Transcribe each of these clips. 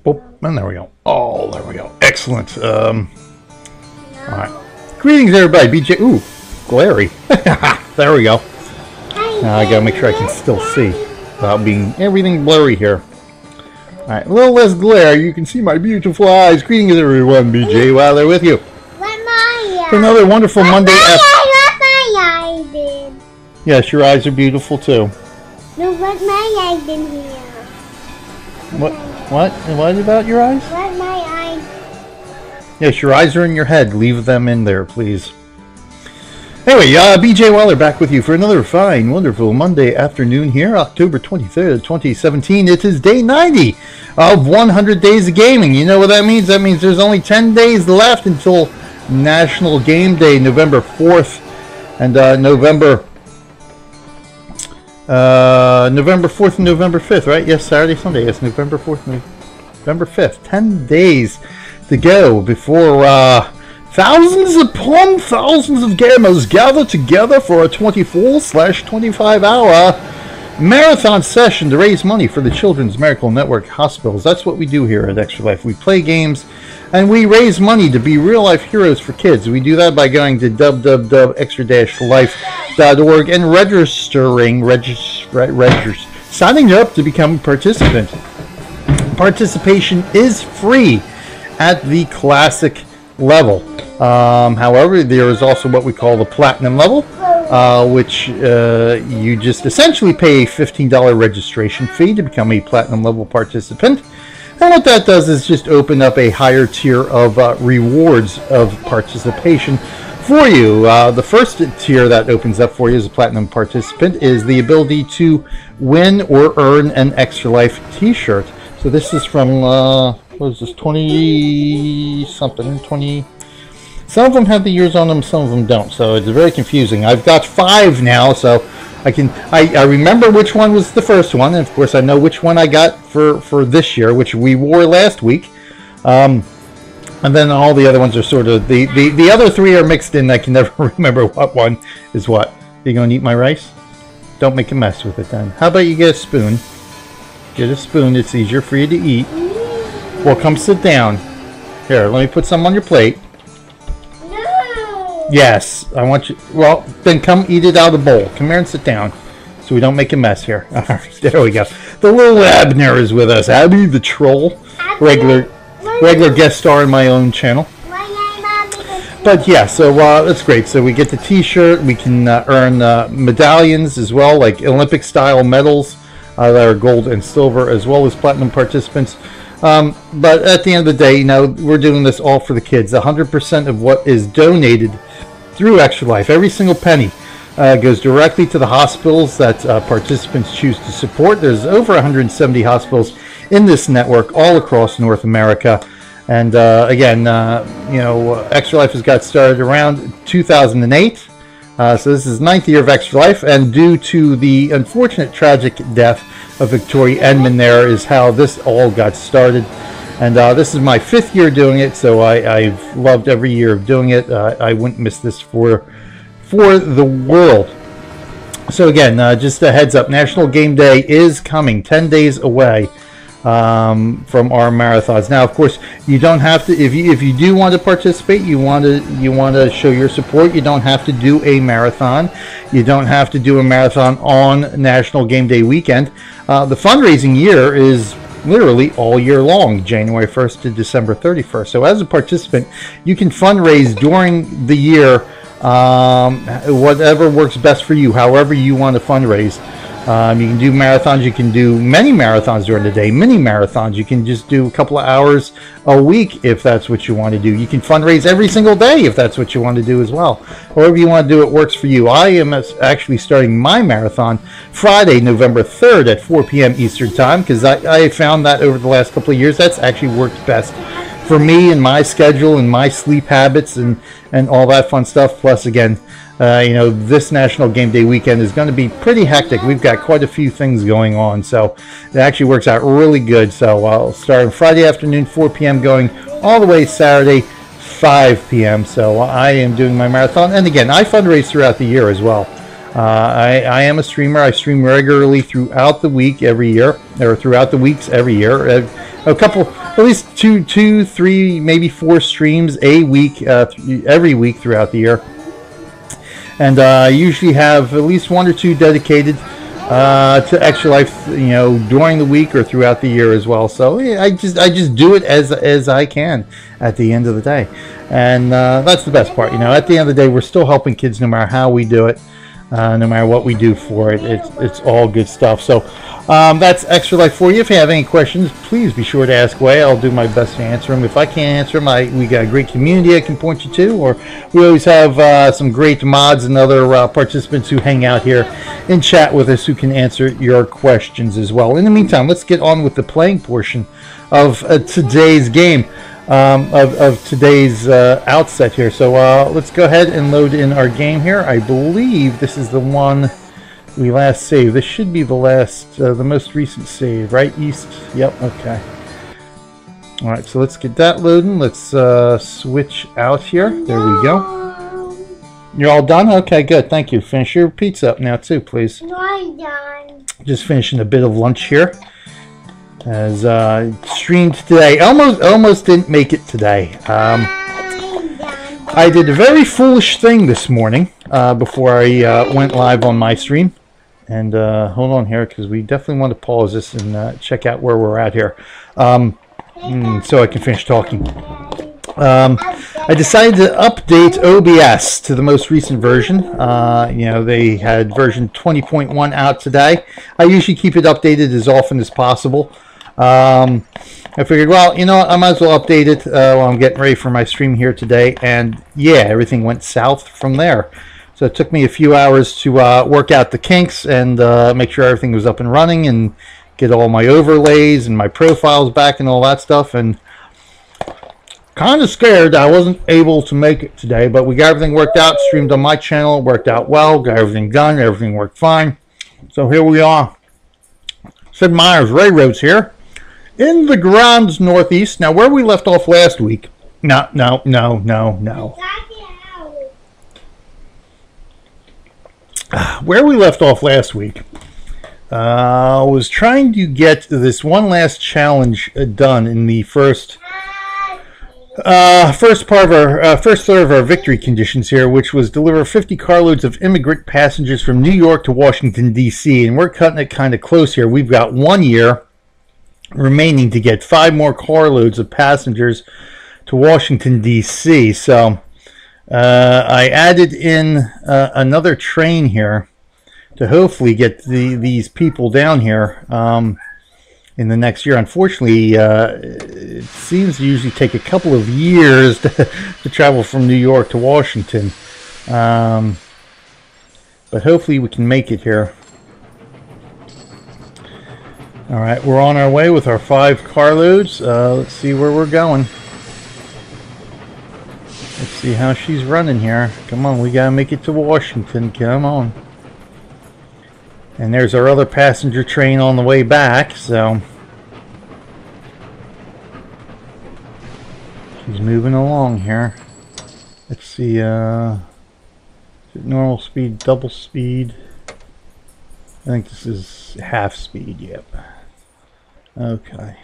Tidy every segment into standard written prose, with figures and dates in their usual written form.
Oh, and there we go. Oh, there we go. Excellent. All right. Greetings, everybody. BJ. Ooh, glary. There we go. Now I gotta make sure I can still see without being everything blurry here. All right, a little less glare. You can see my beautiful eyes. Greetings, everyone. BJ Wilder with you. For another wonderful Monday. Yes, your eyes are beautiful too. No, but my eyes in here. What about your eyes? What my eyes? Yes, your eyes are in your head. Leave them in there, please. Anyway, BJ Waller back with you for another fine, wonderful Monday afternoon here, October 23rd, 2017. It is day 90 of 100 days of gaming. You know what that means? That means there's only 10 days left until National Game Day, November 4th, and November 4th and November 5th, right? Yes, Saturday, Sunday. Yes, November 4th, November 5th. 10 days to go before thousands upon thousands of gamers gather together for a 24/25-hour marathon session to raise money for the Children's Miracle Network hospitals. That's what we do here at Extra Life. We play games and we raise money to be real-life heroes for kids. We do that by going to www.extra-life.org and signing up to become a participant. Participation is free at the classic level. However, there is also what we call the platinum level, which you just essentially pay a $15 registration fee to become a platinum level participant. And what that does is just open up a higher tier of rewards of participation for you. The first tier that opens up for you as a platinum participant is the ability to win or earn an Extra Life t-shirt. So this is from, what is this, 20-something, 20... Some of them have the years on them, some of them don't. So it's very confusing. I've got 5 now, so I remember which one was the first one, and of course I know which one I got for this year, which we wore last week. And then all the other ones are sort of the other 3 are mixed in. I can never remember what one is what. You gonna eat my rice? Don't make a mess with it then. How about you get a spoon? Get a spoon. It's easier for you to eat. Well, come sit down. Here, let me put some on your plate. Yes, I want you. Well, then come eat it out of the bowl. Come here and sit down, so we don't make a mess here. All right, there we go. The little Abner is with us. Abby the troll, regular guest star in my own channel. But yeah, so that's great. So we get the T-shirt. We can earn medallions as well, like Olympic-style medals that are gold and silver, as well as platinum participants. But at the end of the day, you know, we're doing this all for the kids. 100% of what is donated through Extra Life, every single penny, goes directly to the hospitals that participants choose to support. There's over 170 hospitals in this network all across North America. And again, you know, Extra Life has got started around 2008. So this is 9th year of Extra Life, and due to the unfortunate tragic death of Victoria Edmond, there is how this all got started. And this is my 5th year doing it, so I've loved every year of doing it. I wouldn't miss this for the world. So again, just a heads up, National Game Day is coming, 10 days away from our marathons. Now, of course, you don't have to. If you do want to participate, you want to show your support. You don't have to do a marathon. You don't have to do a marathon on National Game Day weekend. The fundraising year is literally all year long, January 1st to December 31st. So as a participant, you can fundraise during the year, whatever works best for you, however you want to fundraise. You can do marathons. You can do many marathons during the day, mini marathons. You can just do a couple of hours a week if that's what you want to do. You can fundraise every single day if that's what you want to do as well. However you want to do it works for you. I am actually starting my marathon Friday, November 3rd at 4 p.m. Eastern Time, because I found that over the last couple of years that's actually worked best for me and my schedule and my sleep habits and all that fun stuff. Plus, again, you know, this National Game Day weekend is going to be pretty hectic. We've got quite a few things going on, so it actually works out really good. So I'll start on Friday afternoon, 4 p.m., going all the way Saturday, 5 p.m. So I am doing my marathon. And again, I fundraise throughout the year as well. I am a streamer. I stream regularly throughout the week every year, or throughout the weeks every year. A couple at least two, three, maybe 4 streams a week, every week throughout the year. And I usually have at least 1 or 2 dedicated to Extra Life, you know, during the week or throughout the year as well. So yeah, I just do it as I can at the end of the day, and that's the best part. You know, at the end of the day, we're still helping kids no matter how we do it, no matter what we do for it. It's all good stuff. So that's Extra Life for you. If you have any questions, please be sure to ask away. I'll do my best to answer them. If I can't answer them, we got a great community I can point you to, or we always have some great mods and other participants who hang out here in chat with us who can answer your questions as well. In the meantime, let's get on with the playing portion of today's game, of today's outset here. So let's go ahead and load in our game here. I believe this is the one we last saved. This should be the last, the most recent save, right? East. Yep. Okay. All right. So let's get that loading. Let's switch out here. There we go. You're all done? Okay, good. Thank you. Finish your pizza up now too, please. No, I'm done. Just finishing a bit of lunch here. As streamed today. Almost didn't make it today. I did a very foolish thing this morning before I went live on my stream. And hold on here, because we definitely want to pause this and check out where we're at here, so I can finish talking. I decided to update OBS to the most recent version. You know, they had version 20.1 out today. I usually keep it updated as often as possible. I figured, well, you know what, I might as well update it while I'm getting ready for my stream here today. And yeah, everything went south from there. So it took me a few hours to work out the kinks and make sure everything was up and running and get all my overlays and my profiles back and all that stuff. And kind of scared I wasn't able to make it today, but we got everything worked out, streamed on my channel, worked out well, got everything done, everything worked fine. So here we are. Sid Meier's Railroads here in the Grand Northeast. Now, where we left off last week, no. Where we left off last week was trying to get this one last challenge done in the first part of our first third of our victory conditions here, which was deliver 50 carloads of immigrant passengers from New York to Washington D.C. and we're cutting it kind of close here. We've got 1 year remaining to get 5 more carloads of passengers to Washington D.C. So I added in another train here to hopefully get these people down here in the next year. Unfortunately, it seems to usually take a couple of years to travel from New York to Washington. But hopefully we can make it here. All right, we're on our way with our 5 carloads. Let's see where we're going. Let's see how she's running here. Come on, we gotta make it to Washington. Come on. And there's our other passenger train on the way back, so she's moving along here. Let's see, is it normal speed, double speed? I think this is half speed, yep. Okay.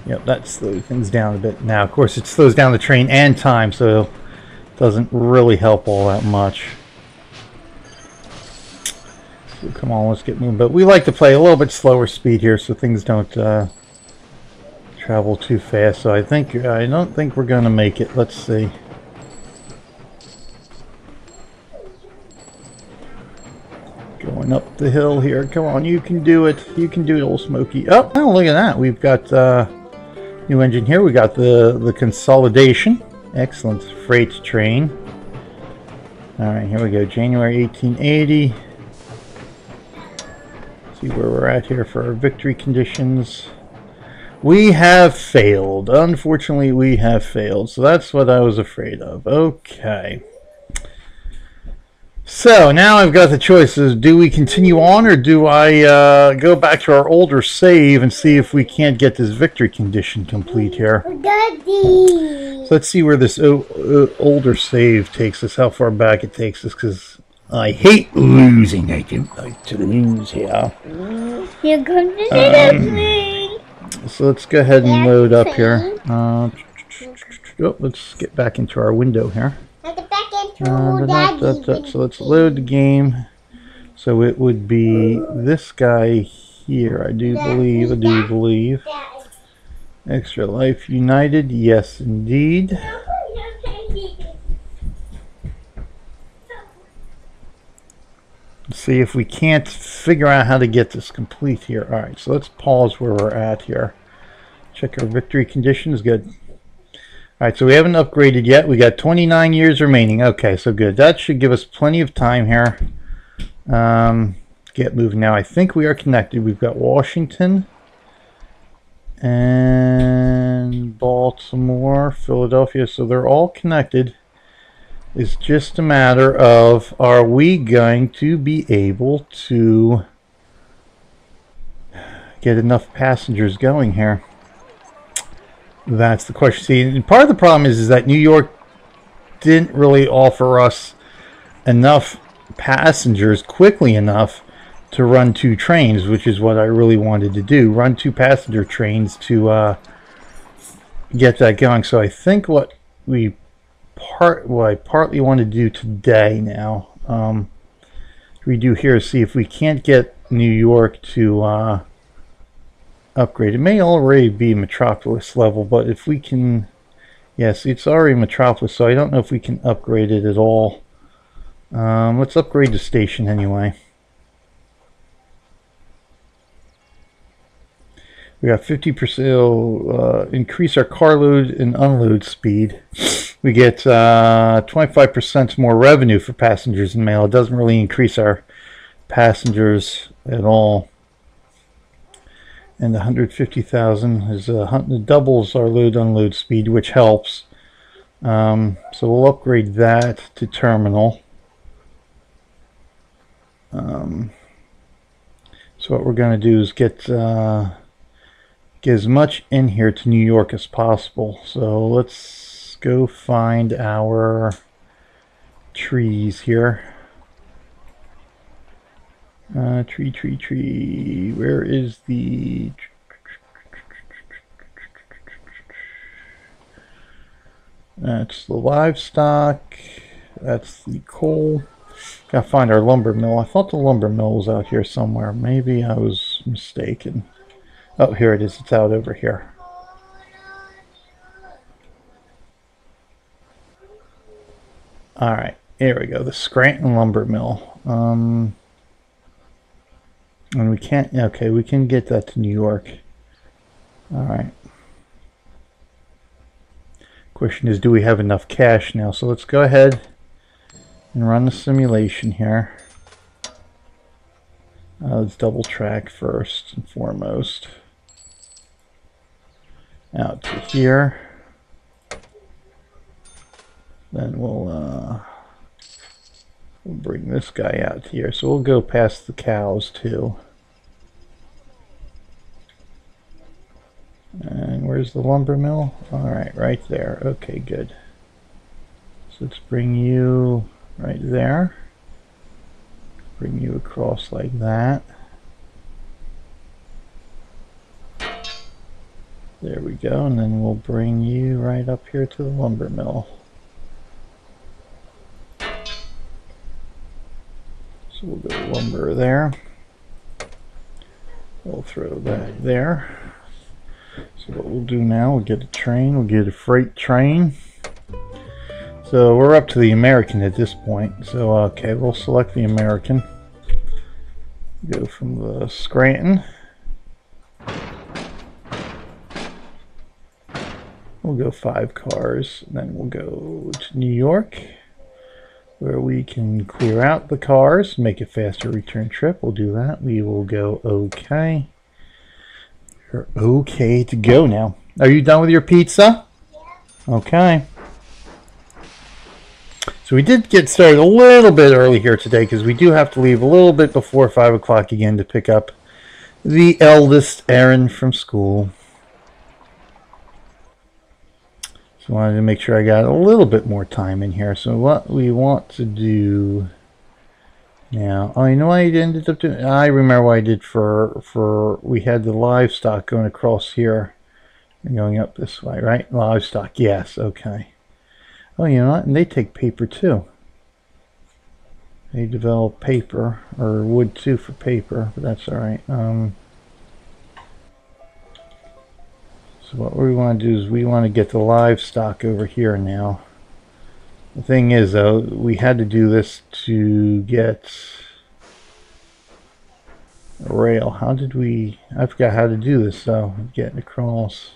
Yep, that slowed things down a bit. Now, of course, it slows down the train and time, so it doesn't really help all that much. So come on, let's get moving. But we like to play a little bit slower speed here, so things don't travel too fast. So I don't think we're going to make it. Let's see. Going up the hill here. Come on, you can do it. You can do it, old Smokey. Oh, look at that. We've got new engine here. We got the consolidation. Excellent freight train. All right, here we go. January 1880. See where we're at here for our victory conditions. We have failed. Unfortunately, we have failed. So that's what I was afraid of. Okay. So now I've got the choices. Do we continue on, or do I go back to our older save and see if we can't get this victory condition complete here? So let's see where this older save takes us, how far back it takes us, because I hate losing. I do like to lose here. Here comes the little train. So let's go ahead and That's load up train. here. Let's get back into our window here. Let's get back into Daddy's So let's load the game. So it would be this guy here, I do believe. Extra Life United, yes indeed. Let's see if we can't figure out how to get this complete here. Alright, so let's pause where we're at here. Check our victory conditions, good. Alright, so we haven't upgraded yet. We got 29 years remaining. Okay, so good. That should give us plenty of time here. Get moving now. I think we are connected. We've got Washington and Baltimore, Philadelphia, so they're all connected. It's just a matter of, are we going to be able to get enough passengers going here? That's the question. See, and part of the problem is that New York didn't really offer us enough passengers quickly enough to run 2 trains, which is what I really wanted to do. Run 2 passenger trains to get that going. So I think what I partly want to do today now, we do here is see if we can't get New York to upgrade. It may already be Metropolis level, but if we can, yes, it's already Metropolis, so I don't know if we can upgrade it at all. Let's upgrade the station anyway. We got 50%, increase our car load and unload speed. We get 25% more revenue for passengers and mail. It doesn't really increase our passengers at all. And the 150,000 is doubles our load unload speed, which helps. So we'll upgrade that to terminal. So what we're going to do is get as much in here to New York as possible. So let's go find our trees here. Tree. Where is the... That's the livestock. That's the coal. Gotta find our lumber mill. I thought the lumber mill was out here somewhere. Maybe I was mistaken. Oh, here it is. It's out over here. Alright, here we go. The Scranton lumber mill. And we can't, okay, we can get that to New York. Alright. Question is, do we have enough cash now? So let's go ahead and run the simulation here. Let's double track first and foremost. Out to here. Then we'll bring this guy out here. So we'll go past the cows too. And where's the lumber mill? Alright, right there. Okay, good. So let's bring you right there. Bring you across like that. There we go, and then we'll bring you right up here to the lumber mill. So we'll go lumber there. We'll throw that there. So what we'll do now, we'll get a train, we'll get a freight train. So we're up to the American at this point. So okay, we'll select the American. Go from the Scranton. We'll go 5 cars, and then we'll go to New York, where we can clear out the cars, make a faster return trip. We'll do that. We will go okay. You're okay to go now. Are you done with your pizza? Yeah. Okay. So we did get started a little bit early here today because we do have to leave a little bit before 5 o'clock again to pick up the eldest Aaron from school. So I wanted to make sure I got a little bit more time in here. So what we want to do Now, oh, you know what I ended up doing? I remember what I did for we had the livestock going across here and going up this way, right? Livestock, yes, okay. Oh, you know what? And they take paper too. They develop paper, or wood too for paper, but that's alright. So what we want to do is we want to get the livestock over here now. The thing is, though, we had to do this to get a rail. How did we... I forgot how to do this, though. Getting across.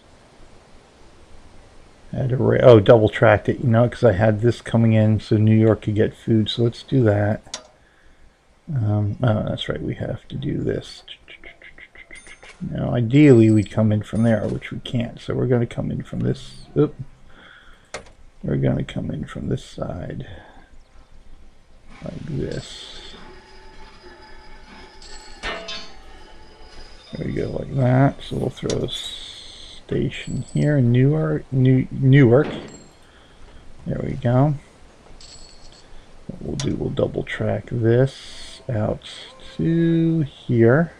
I had a rail. Oh, double tracked it, you know, because I had this coming in so New York could get food. So let's do that. Oh, that's right. We have to do this. Now, ideally, we'd come in from there, which we can't. So we're going to come in from this. Oop. We're going to come in from this side, like this. There we go, like that. So we'll throw a station here in Newark. There we go. What we'll do, we'll double track this out to here.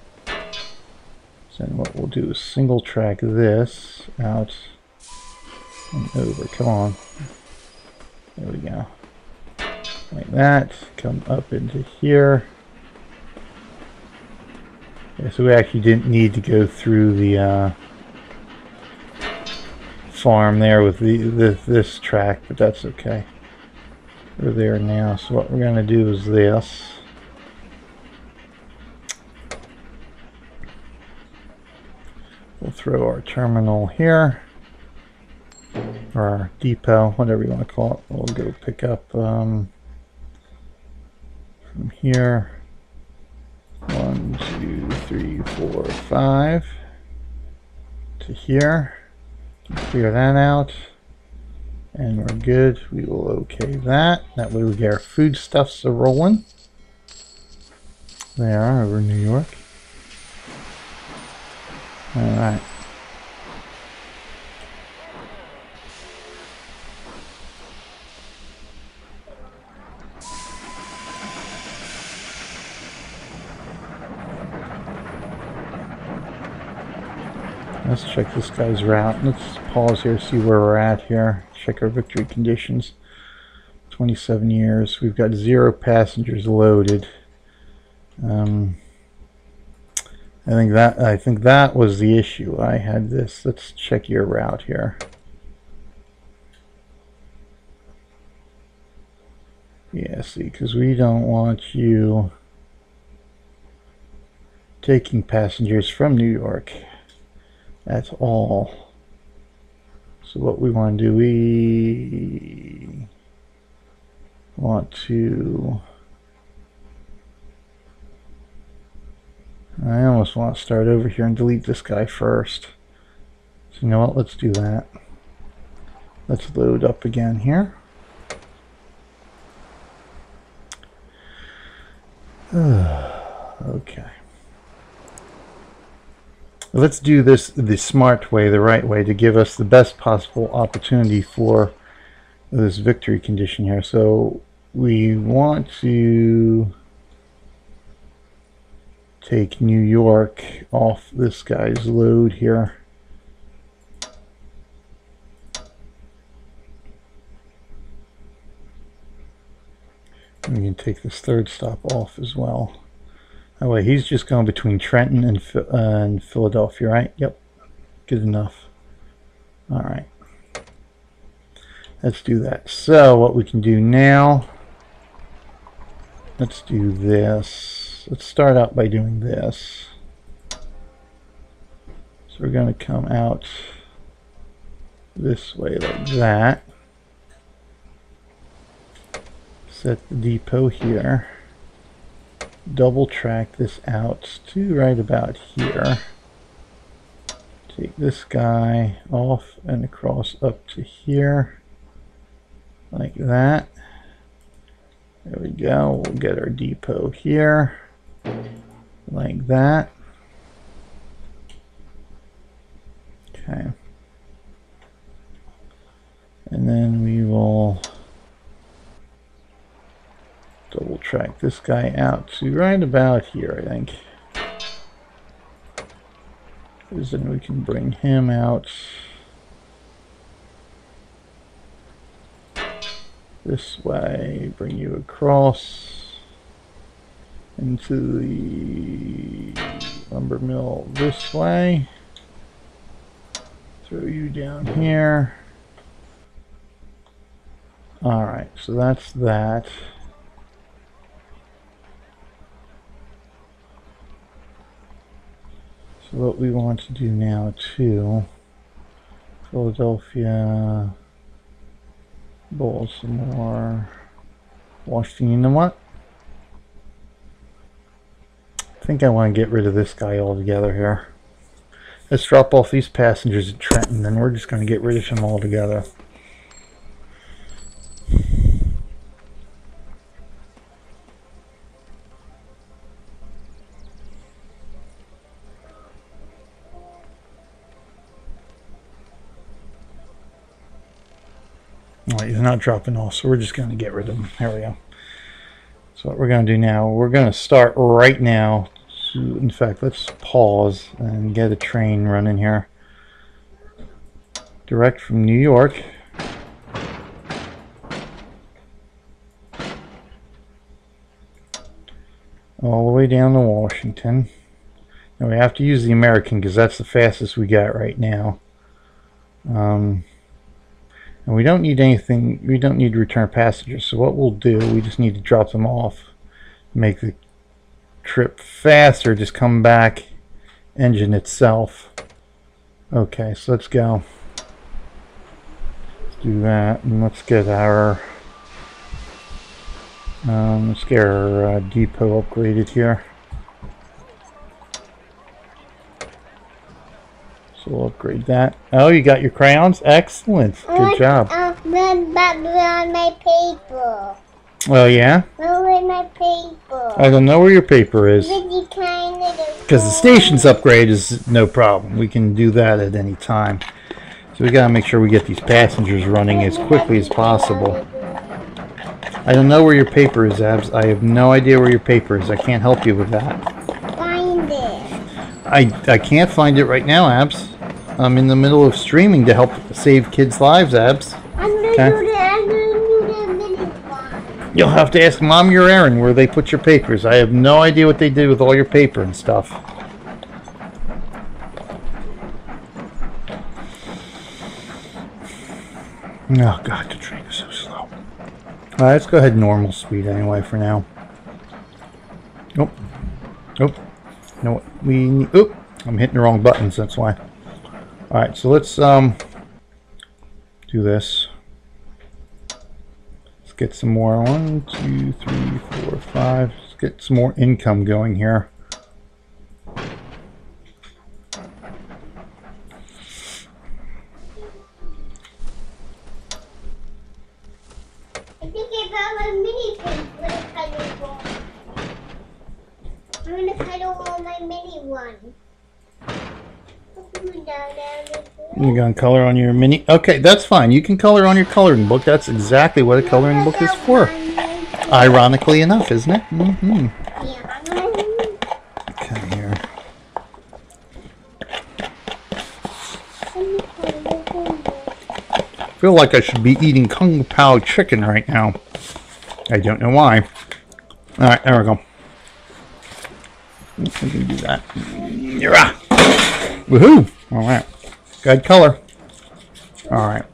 So then what we'll do is single track this out and over. Come on. There we go. Like that. Come up into here. Yeah, so we actually didn't need to go through the farm there with this track, but that's okay. We're there now. So what we're going to do is this. We'll throw our terminal here. Or our depot, whatever you want to call it. We'll go pick up from here 1, 2, 3, 4, 5 to here. Clear that out, and we're good. We will okay that. That way we get our foodstuffs rolling. They are over New York. All right. Let's check this guy's route. Let's pause here, see where we're at here. Check our victory conditions. 27 years. We've got 0 passengers loaded. I think that was the issue. I had this. Let's check your route here. Yeah, see, because we don't want you taking passengers from New York. That's all. So what we want to do, we want to... I almost want to start over here and delete this guy first. So you know what, let's do that. Let's load up again here. Okay. Let's do this the smart way, the right way, to give us the best possible opportunity for this victory condition here. So we want to take New York off this guy's load here. We can take this third stop off as well. That way he's just going between Trenton and Philadelphia, right? Yep. Good enough. Alright. Let's do that. So what we can do now, let's do this. Let's start out by doing this. So we're going to come out this way like that. Set the depot here. Double track this out to right about here. Take this guy off and across up to here. Like that. There we go. We'll get our depot here. Like that. Okay. And then we will double track this guy out to right about here, I think. Because then we can bring him out this way, bring you across into the lumber mill this way, throw you down here. Alright, so that's that. So what we want to do now too, Philadelphia, Baltimore, Washington, you know what? I think I want to get rid of this guy altogether here. Let's drop off these passengers at Trenton, and we're just going to get rid of him altogether. Alright, he's not dropping off, so we're just going to get rid of him. There we go. So what we're going to do now, we're going to start right now. In fact, let's pause and get a train running here. Direct from New York. All the way down to Washington. Now we have to use the American because that's the fastest we got right now. And we don't need anything, we don't need to return passengers. So what we'll do, we just need to drop them off. Make the trip faster, just come back, engine itself. Okay, so let's go. Let's do that, and let's get our depot upgraded here. So we'll upgrade that. Oh, you got your crayons? Excellent. Good job. But on my paper. Oh, yeah? Where's my paper? I don't know where your paper is. Because Because the station's upgrade is no problem. We can do that at any time. So we gotta make sure we get these passengers running as quickly as possible. I don't know where your paper is, Abs. I have no idea where your paper is. I can't help you with that. Find it. I can't find it right now, Abs. I'm in the middle of streaming to help save kids' lives, Abs. I'm going to Okay. do the minute one. You'll have to ask Mom or Aaron where they put your papers. I have no idea what they did with all your paper and stuff. Oh God, the train is so slow. Alright, let's go ahead normal speed anyway for now. Nope. Nope. You know what we need? Oop! I'm hitting the wrong buttons, that's why. Alright, so let's do this. Let's get some more. 1, 2, 3, 4, 5. Let's get some more income going here. I think I found my mini things with a color one. I'm going to color all my mini ones. You're going to color on your mini? Okay, that's fine. You can color on your coloring book. That's exactly what a coloring book is for. Ironically enough, isn't it? Mm-hmm. Okay, here. I feel like I should be eating Kung Pao chicken right now. I don't know why. Alright, there we go. We can do that. Yeah. Woohoo! Alright. Good color. Alright.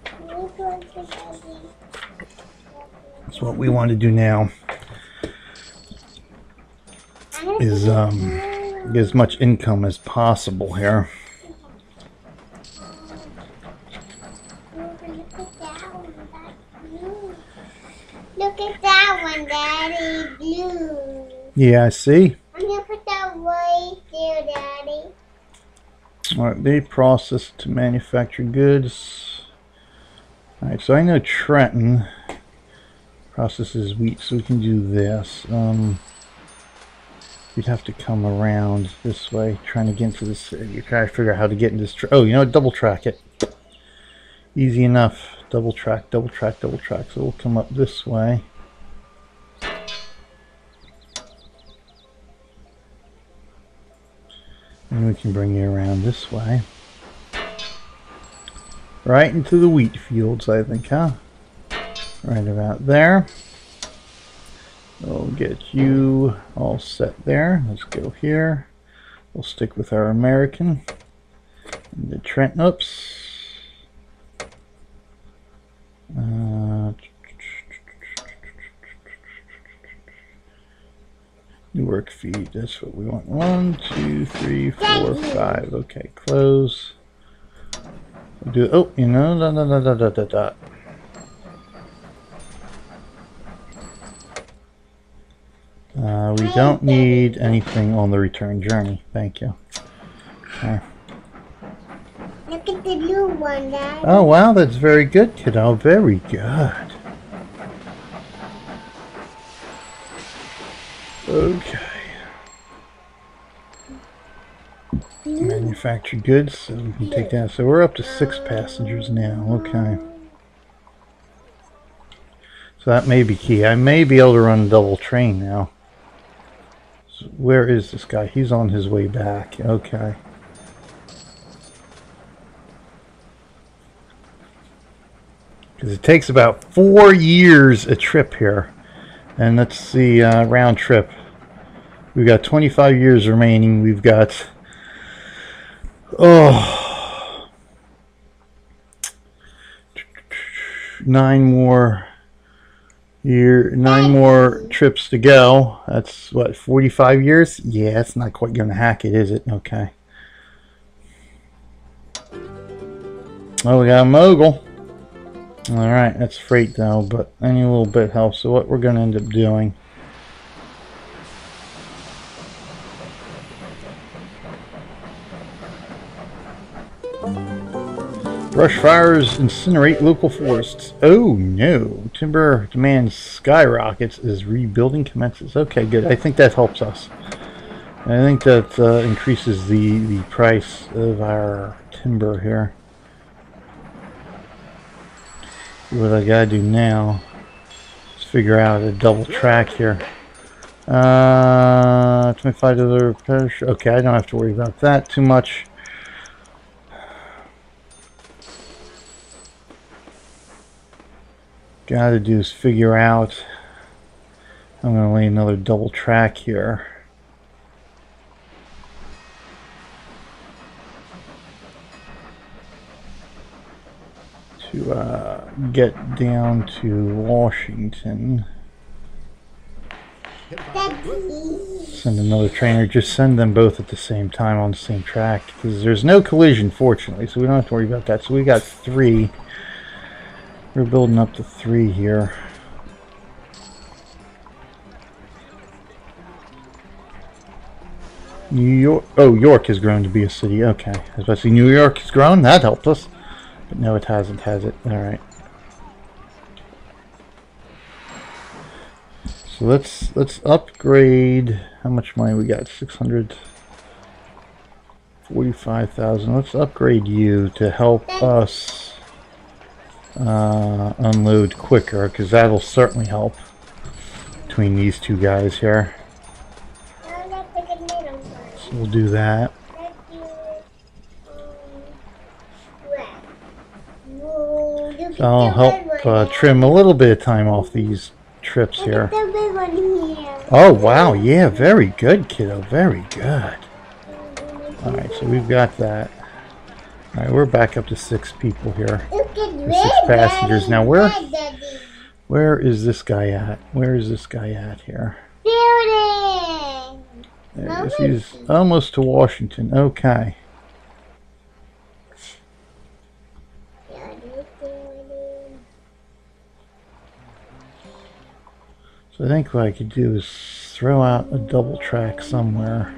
That's what we want to do now. Is get as much income as possible here. Look at that one, Daddy. Blue. Yeah, I see. I'm going to put that right there, Daddy. Alright, they process to manufacture goods. Alright, so I know Trenton processes wheat, so we can do this. We'd have to come around this way, trying to get into this. You're trying to figure out how to get into this. Oh, you know what? Double track it. Easy enough. Double track, double track, double track. So we'll come up this way. And we can bring you around this way. Right into the wheat fields, I think, huh? Right about there. We'll get you all set there. Let's go here. We'll stick with our American. And the Trent, oops. New work feed, that's what we want. 1, 2, 3, 4, 5. Okay, close. We'll do, oh, you know, we don't need anything on the return journey. Thank you. Okay. Look at the new one, Dad. Oh, wow, that's very good, kiddo. Very good. Okay. Manufactured goods, so we can take that. So we're up to 6 passengers now. Okay. So that may be key. I may be able to run a double train now. So where is this guy? He's on his way back. Okay. Because it takes about 4 years a trip here. And that's the round trip. We've got 25 years remaining. We've got 9 more trips to go. That's what, 45 years? Yeah, it's not quite gonna hack it, is it? Okay. Oh, we got a mogul. Alright, that's freight though, but any little bit helps. So what we're gonna end up doing, brush fires incinerate local forests. Oh no, timber demand skyrockets as rebuilding commences. Okay, good. I think that helps us. I think that increases the price of our timber here. What I gotta do now is figure out a double track here. 25 to the repairs. Okay, I don't have to worry about that too much. Gotta do is figure out. I'm gonna lay another double track here. To get down to Washington. Send another trainer. Just send them both at the same time on the same track, because there's no collision, fortunately, so we don't have to worry about that. So we got 3. We're building up to 3 here. New York. Oh, York has grown to be a city. Okay, I was about to say New York has grown. That helped us. But no, it hasn't, has it? Alright. So let's upgrade. How much money we got? 645,000. Let's upgrade you to help us unload quicker, because that'll certainly help between these two guys here. So we'll do that. So I'll help trim a little bit of time off these trips here. Oh wow, yeah, very good, kiddo, very good. Alright, so we've got that. Alright, we're back up to 6 people here. Or 6 passengers. Now where is this guy at? Where is this guy at here? There he is. He's almost to Washington. Okay. So I think what I could do is throw out a double track somewhere.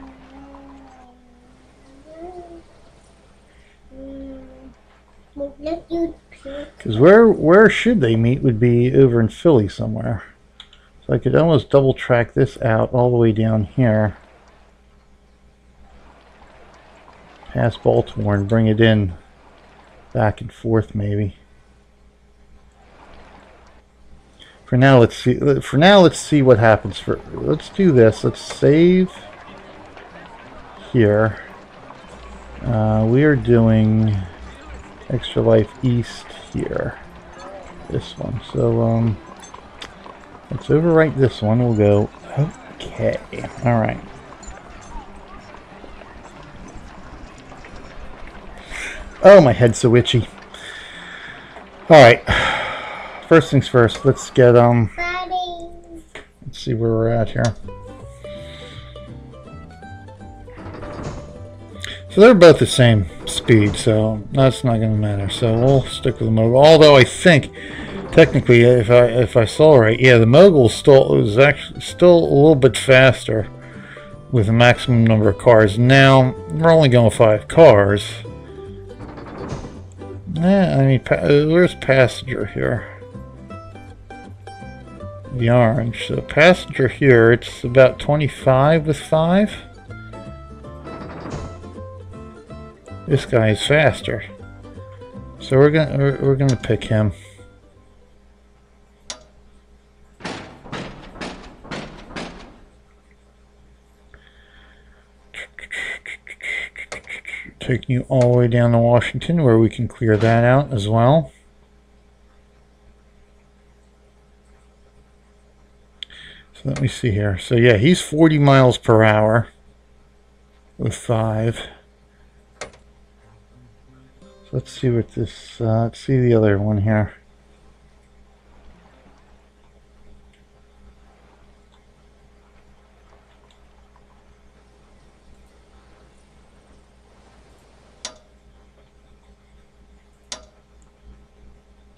Because where should they meet would be over in Philly somewhere. So I could almost double track this out all the way down here. Past Baltimore and bring it in back and forth maybe. For now, let's see. Let's see what happens. Let's do this. Let's save here. We are doing Extra Life East here. This one. So, let's overwrite this one. We'll go, okay. Alright. Oh, my head's so itchy. Alright. First things first, let's get, let's see where we're at here. So they're both the same speed, so that's not going to matter. So we'll stick with the mogul. Although I think, technically, if I saw right, yeah, the mogul is actually still a little bit faster with a maximum number of cars. Now we're only going 5 cars. Yeah, I mean, where's passenger here? The orange. So passenger here, it's about 25 with 5. This guy is faster, so we're gonna pick him. Taking you all the way down to Washington, where we can clear that out as well. Let me see here. So yeah, he's 40 miles per hour with 5. So let's see what this, let's see the other one here.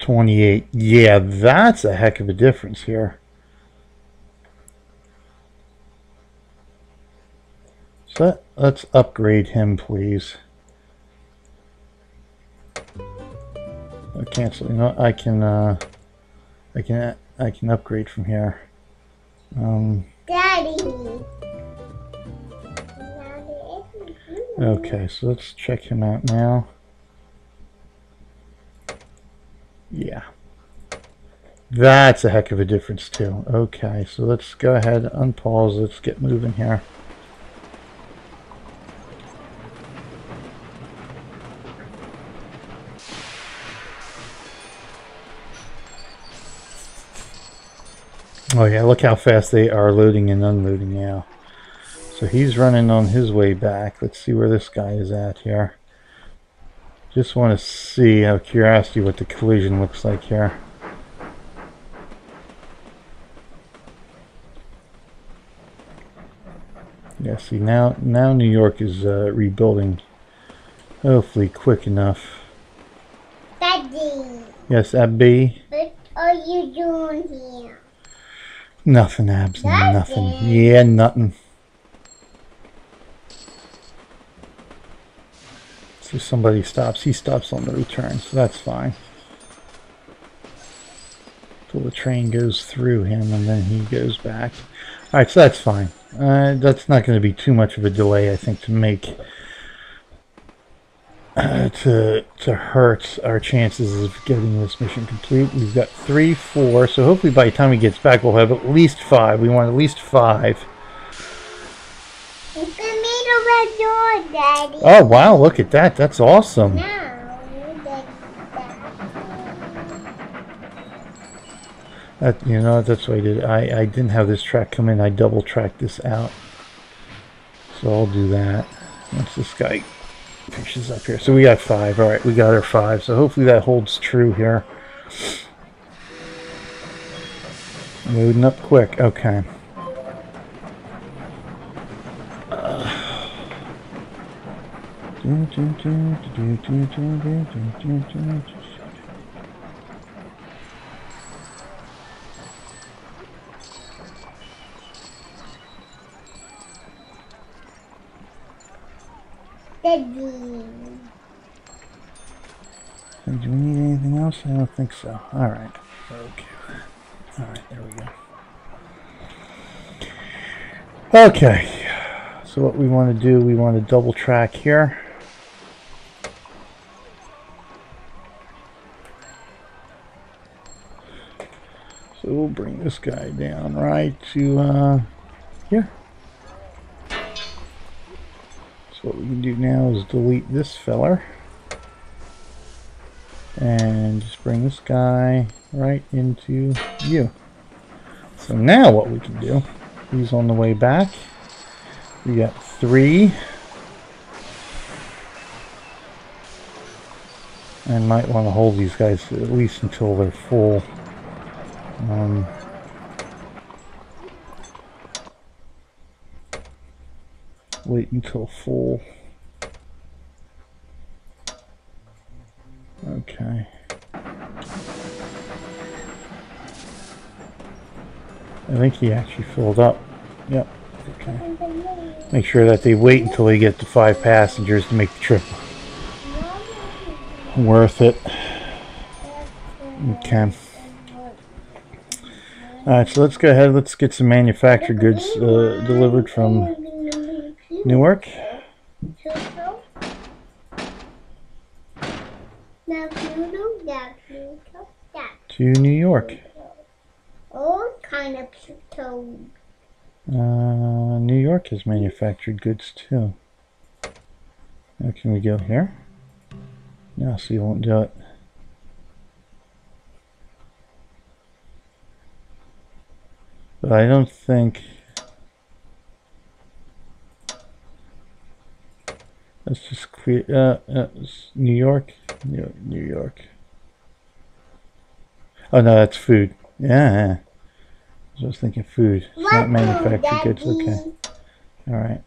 $28. Yeah, that's a heck of a difference here. So let's upgrade him, please. I'll cancel. You know, I can upgrade from here. Daddy. Okay, so let's check him out now. Yeah. That's a heck of a difference too. Okay, so let's go ahead, unpause, let's get moving here. Oh yeah, look how fast they are loading and unloading now. So he's running on his way back. Let's see where this guy is at here. Just want to see, out of curiosity, what the collision looks like here. Yeah, see, now New York is rebuilding, hopefully quick enough. Daddy. Yes, Abby? What are you doing here? Nothing, Abs, nothing. Yeah, nothing. So somebody stops. He stops on the return, so that's fine. Till the train goes through him and then he goes back. Alright, so that's fine. That's not going to be too much of a delay, I think, to make to hurt our chances of getting this mission complete. We've got 3, 4, so hopefully by the time he gets back we'll have at least 5. We want at least 5. It's gonna be the red door, Daddy. Oh wow, look at that. That's awesome. Now, You know, that's what I did. I didn't have this track come in. I double tracked this out. So I'll do that once this guy finishes up here. So we got 5. Alright, we got our 5. So hopefully that holds true here. Loading up quick. Okay. Daddy. Do we need anything else? I don't think so. Alright. Okay. Alright, there we go. Okay. So what we want to do, we want to double track here. So we'll bring this guy down right to here. So what we can do now is delete this feller. And just bring this guy right into you. So now what we can do, he's on the way back. We got 3. And might want to hold these guys at least until they're full. Wait until full. Okay. I think he actually filled up. Yep. Okay. Make sure that they wait until they get to 5 passengers to make the trip worth it. Okay. Alright, so let's go ahead. Let's get some manufactured goods delivered from Newark. To New York. All kind of toad. New York has manufactured goods too. Now can we go here? No, so you won't do it. But I don't think... Let's just clear... New York? New York. Oh no, that's food. Yeah. I was thinking food. It's not manufactured goods. Okay. Alright.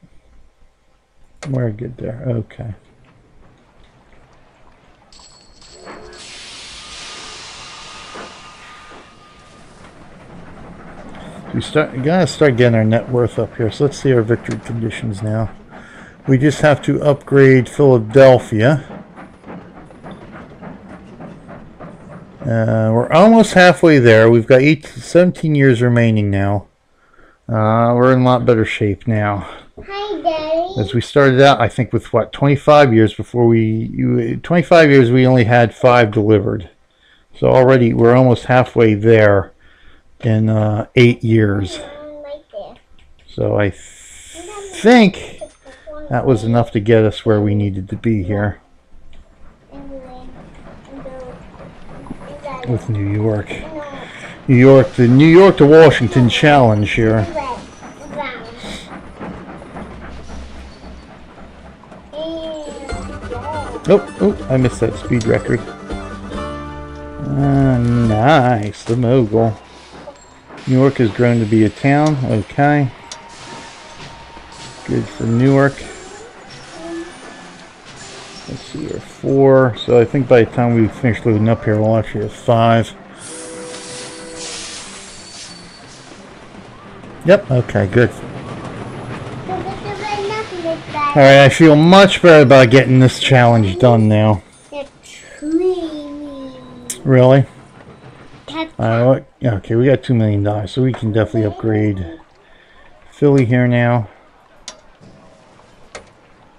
We're good there. Okay. We gotta start getting our net worth up here. So let's see our victory conditions now. We just have to upgrade Philadelphia. We're almost halfway there. We've got 17 years remaining now. We're in a lot better shape now. Hi, Daddy. As we started out, I think with what, 25 years before 25 years we only had 5 delivered. So already we're almost halfway there in 8 years. So I think that was enough to get us where we needed to be here. With New York. The New York to Washington challenge here. Oh, I missed that speed record. Nice, the mogul. New York has grown to be a town. Okay. Good for Newark. Let's see, we're 4. So I think by the time we finish loading up here, we'll actually have 5. Yep, okay, good. Alright, I feel much better about getting this challenge done now. Really? Okay, we got $2 million, so we can definitely upgrade Philly here now.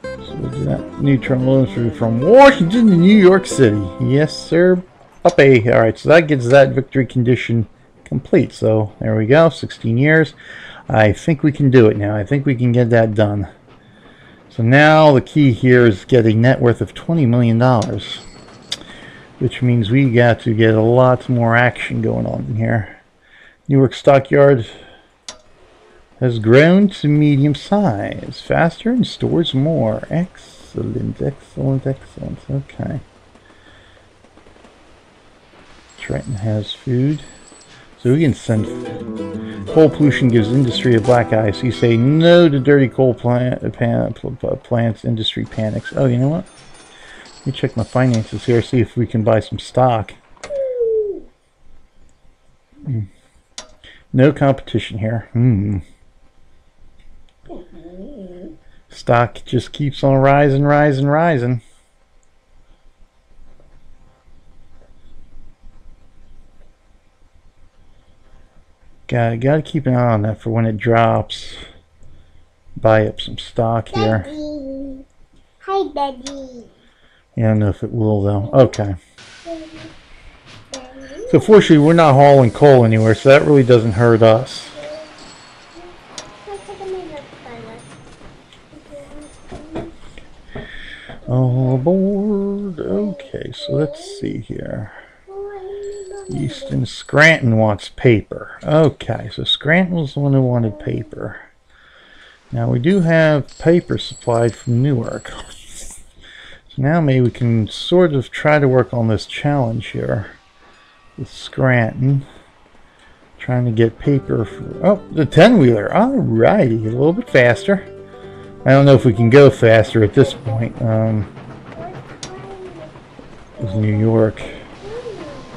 So we'll do that. New terminal from Washington to New York City. Yes, sir. Puppy. Alright, so that gets that victory condition complete. So there we go, 16 years. I think we can do it now. I think we can get that done. So now the key here is getting net worth of $20 million. Which means we got to get a lot more action going on in here. Newark Stockyard has grown to medium size. Faster and stores more. Excellent, excellent, excellent. Okay. Trenton has food. So we can send... Coal pollution gives industry a black eye. So you say no to dirty coal plants. Industry panics. Oh, you know what? Let me check my finances here, see if we can buy some stock. No competition here. Stock just keeps on rising, rising, rising. Gotta keep an eye on that for when it drops. Buy up some stock here. Daddy. Hi, Daddy. Yeah, I don't know if it will though. Okay. So fortunately we're not hauling coal anywhere, so that really doesn't hurt us. All aboard. Okay, so let's see here. Easton Scranton wants paper. Okay, so Scranton was the one who wanted paper. Now we do have paper supplied from Newark. So now maybe we can sort of try to work on this challenge here with Scranton. Trying to get paper for, oh, the 10-wheeler. Alrighty, a little bit faster. I don't know if we can go faster at this point. It's New York.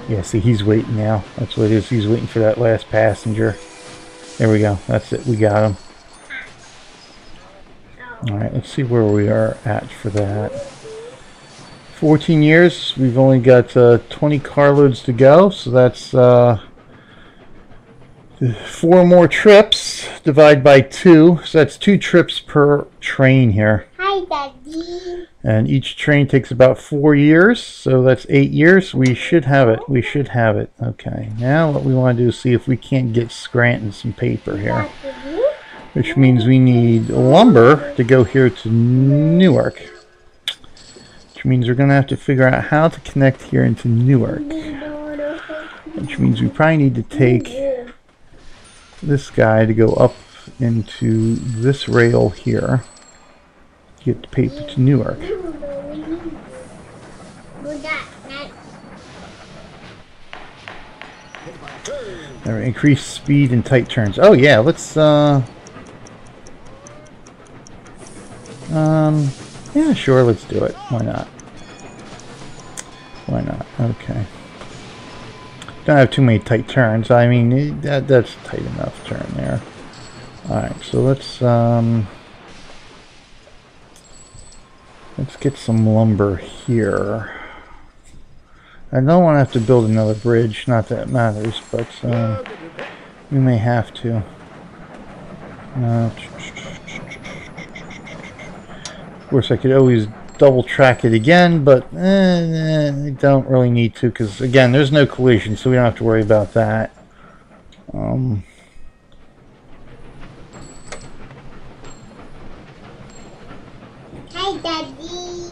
Yeah, see, he's waiting now. That's what it is. He's waiting for that last passenger. There we go. That's it. We got him. Alright, let's see where we are at for that. 14 years. We've only got 20 carloads to go. So that's 4 more trips. Divide by 2. So that's 2 trips per train here. Hi, Daddy. And each train takes about 4 years, so that's 8 years. We should have it. We should have it. Okay, now what we want to do is see if we can't get Scranton some paper here. Which means we need lumber to go here to Newark. Which means we're going to have to figure out how to connect here into Newark. Which means we probably need to take this guy to go up into this rail here. Get the paper to Newark. There, increase speed and tight turns. Oh yeah, let's yeah, sure, let's do it. Why not? Why not? Okay. Don't have too many tight turns. I mean, that's tight enough turn there. All right, so let's get some lumber here. I don't want to have to build another bridge, not that it matters, but we may have to. Of course, I could always double track it again, but I don't really need to, because again, there's no collision, so we don't have to worry about that. Hi, Daddy.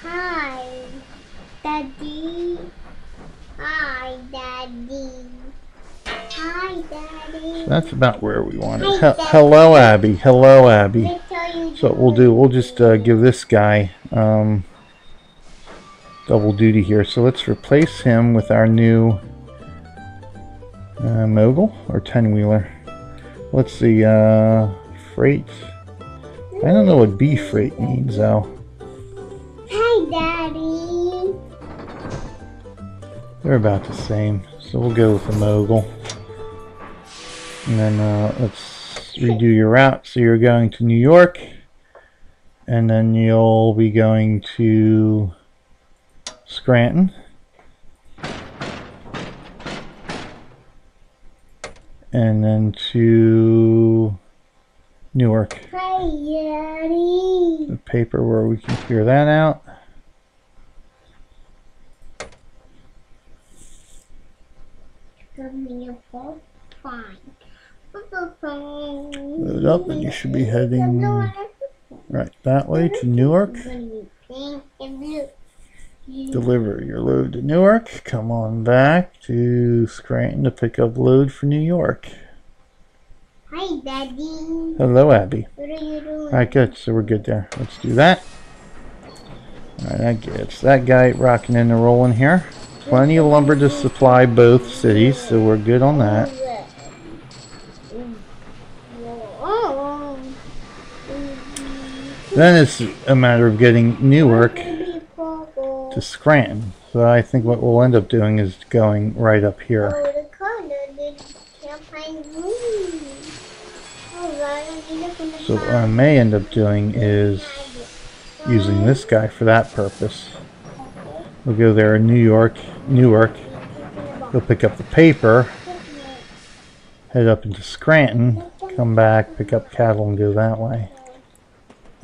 Hi, Daddy. Hi, Daddy. Hi, Daddy. So that's about where we want it. Hello, Abby. Hello, Abby. So what we'll do, we'll just give this guy double duty here. So let's replace him with our new mogul or 10-wheeler. Let's see, freight. I don't know what B freight means though. Hi, Daddy. They're about the same, so we'll go with the mogul. And then let's redo your route. So you're going to New York, and then you'll be going to Scranton. And then to Newark. Hi, Daddy. The paper where we can clear that out. Fine. Load up, and you should be heading right that way to Newark. Deliver your load to Newark. Come on back to Scranton to pick up load for New York. Hi, Daddy. Hello, Abby. What are you doing? Alright, good. So we're good there. Let's do that. Alright, that gets that guy rocking and rolling here. Plenty of lumber to supply both cities, so we're good on that. Then it's a matter of getting Newark to Scranton. So I think what we'll end up doing is going right up here. So what I may end up doing is using this guy for that purpose. We'll go there in Newark. We'll pick up the paper, head up into Scranton, come back, pick up cattle, and go that way.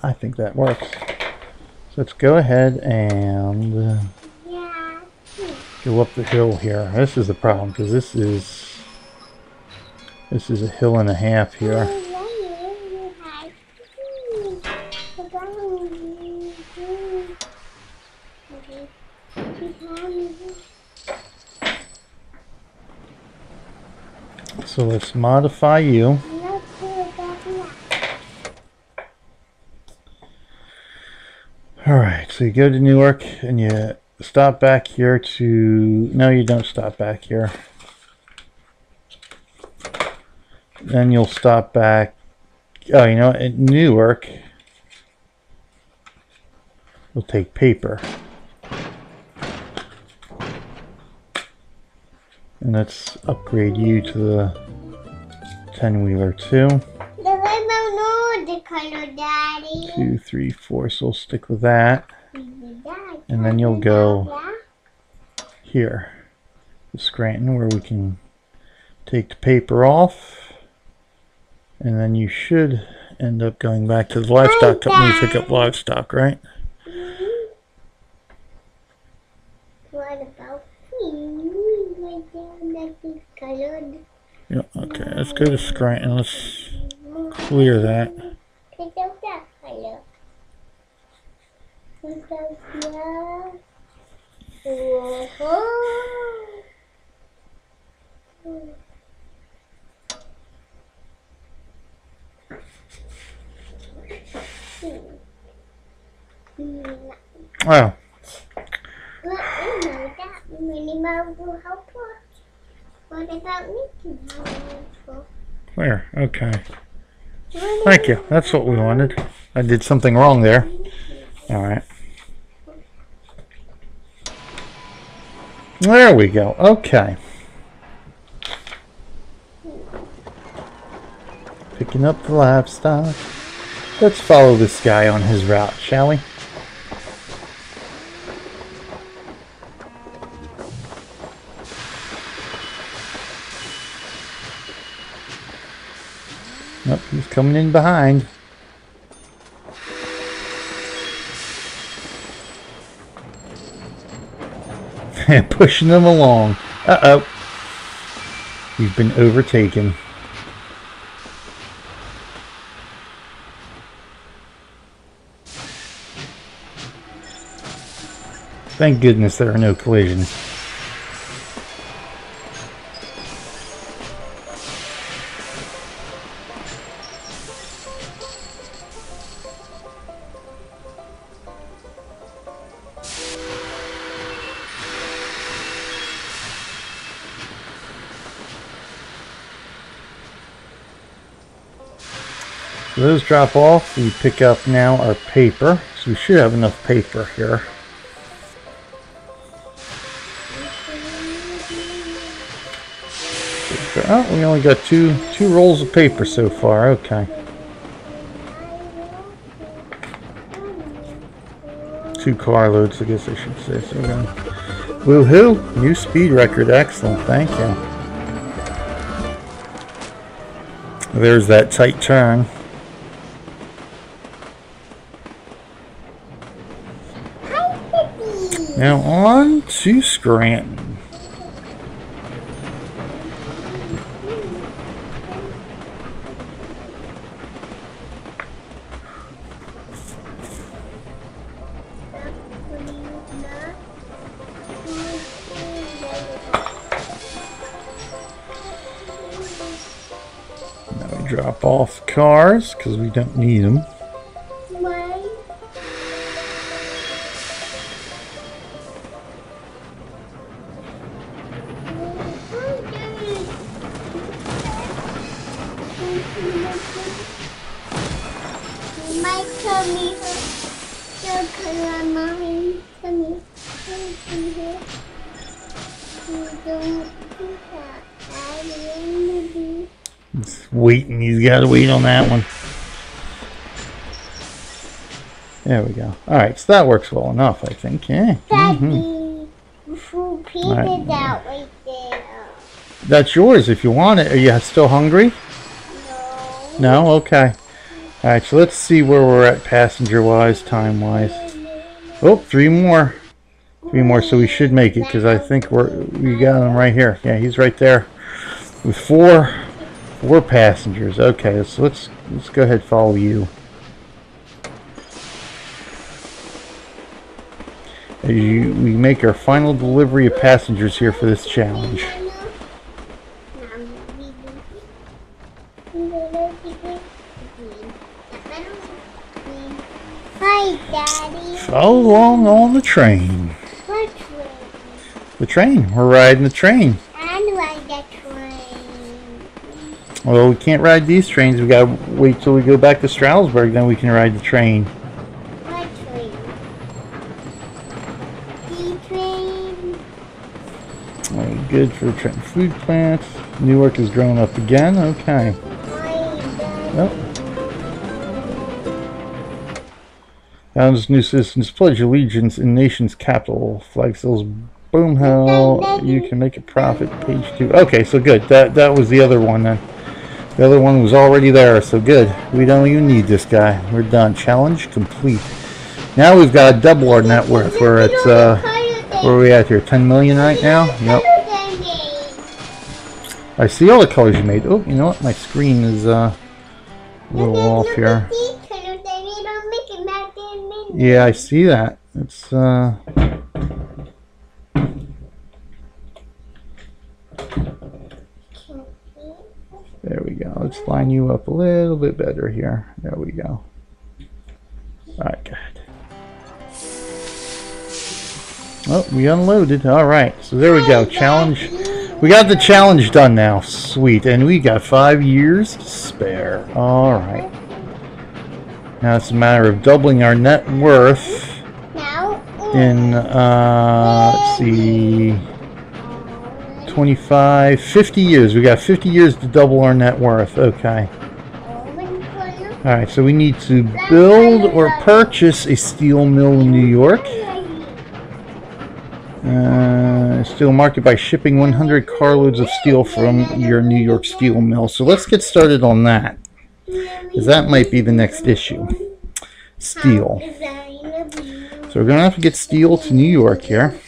I think that works. So let's go ahead and go up the hill here. This is the problem, because this is a hill and a half here. So let's modify you. Alright, so you go to Newark and you stop back here to... No, you don't stop back here. Then you'll stop back... Oh, you know, at Newark, we'll take paper. And let's upgrade you to the 10-wheeler too. The color, Daddy. 2, 3, 4, so we'll stick with that. And then you'll go here to Scranton where we can take the paper off. And then you should end up going back to the livestock company to pick up livestock, right? What about me? Right there, that's colored. Yeah, okay, let's go to Scranton. Let's clear that. Pick up that color. Pick up that. Wow. Well, I know that Minnie Mouse will help us. What about Mickey Mouse? Clear, okay. Thank you, that's what we wanted. I did something wrong there. Alright. There we go, okay. Picking up the livestock. Let's follow this guy on his route, shall we? Nope, he's coming in behind. Pushing them along. Uh-oh. He's been overtaken. Thank goodness there are no collisions. So those drop off. We pick up now our paper. So we should have enough paper here. Oh, we only got two rolls of paper so far. Okay. 2 carloads, I guess I should say. So woohoo! New speed record. Excellent. Thank you. There's that tight turn. Now on to Scranton. Now we drop off cars because we don't need them. He's waiting. He's got to wait on that one. There we go. All right, so that works well enough, I think. Yeah. Daddy, food painted out right there. That's yours if you want it. Are you still hungry? No. No? Okay. All right, so let's see where we're at passenger-wise, time-wise. Oh, 3 more. 3 more, so we should make it because I think we got him right here. Yeah, he's right there with 4 passengers. Okay, so let's go ahead and follow you. We make our final delivery of passengers here for this challenge. Hi, Daddy. Follow along on the train. What train? The train. We're riding the train. I ride that train. Well, we can't ride these trains. We gotta wait till we go back to Stroudsburg, then we can ride the train. What train? The train. Oh, good for the train. Food plants. Newark has grown up again. Okay. Oh. Thousands of new citizens pledge allegiance in nation's capital. Flag sails boom how you can make a profit. Page 2. Okay, so good. That was the other one then. The other one was already there, so good. We don't even need this guy. We're done. Challenge complete. Now we've got to double our net worth. We're at where are we at here? 10 million right now? Yep. I see all the colors you made. Oh, you know what? My screen is a little off here. Yeah, I see that. It's there we go. Let's line you up a little bit better here. There we go. Alright, good. Oh, we unloaded. Alright, so there we go. Challenge. We got the challenge done now. Sweet. And we got 5 years to spare. Alright. Now it's a matter of doubling our net worth in, let's see, 25, 50 years. We got 50 years to double our net worth. Okay. Alright, so we need to build or purchase a steel mill in New York. Steel market by shipping 100 carloads of steel from your New York steel mill. So let's get started on that, because that might be the next issue. Steel. So we're going to have to get steel to New York here.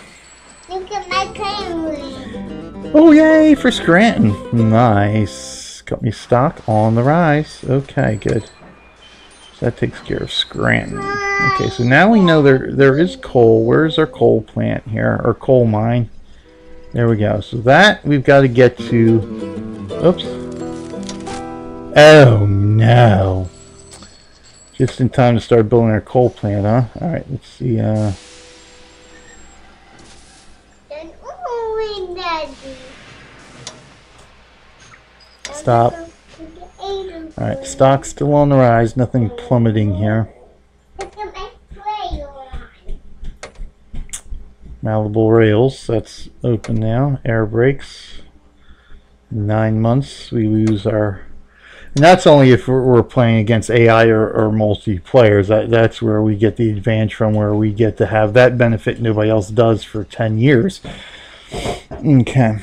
Look at my family. Oh, yay for Scranton. Nice. Company stock on the rise. Okay, good. So that takes care of Scranton. Okay, so now we know there is coal. Where's our coal plant here? Or coal mine. There we go. So that we've got to get to... Oops. Oh, no. Just in time to start building our coal plant, huh? Alright, let's see. Stop. Alright, stock's still on the rise. Nothing plummeting here. Malleable rails, that's open now. Air brakes. 9 months. We lose our... And that's only if we're playing against AI or multiplayers. That's where we get the advantage from, where we get to have that benefit nobody else does for 10 years. Okay.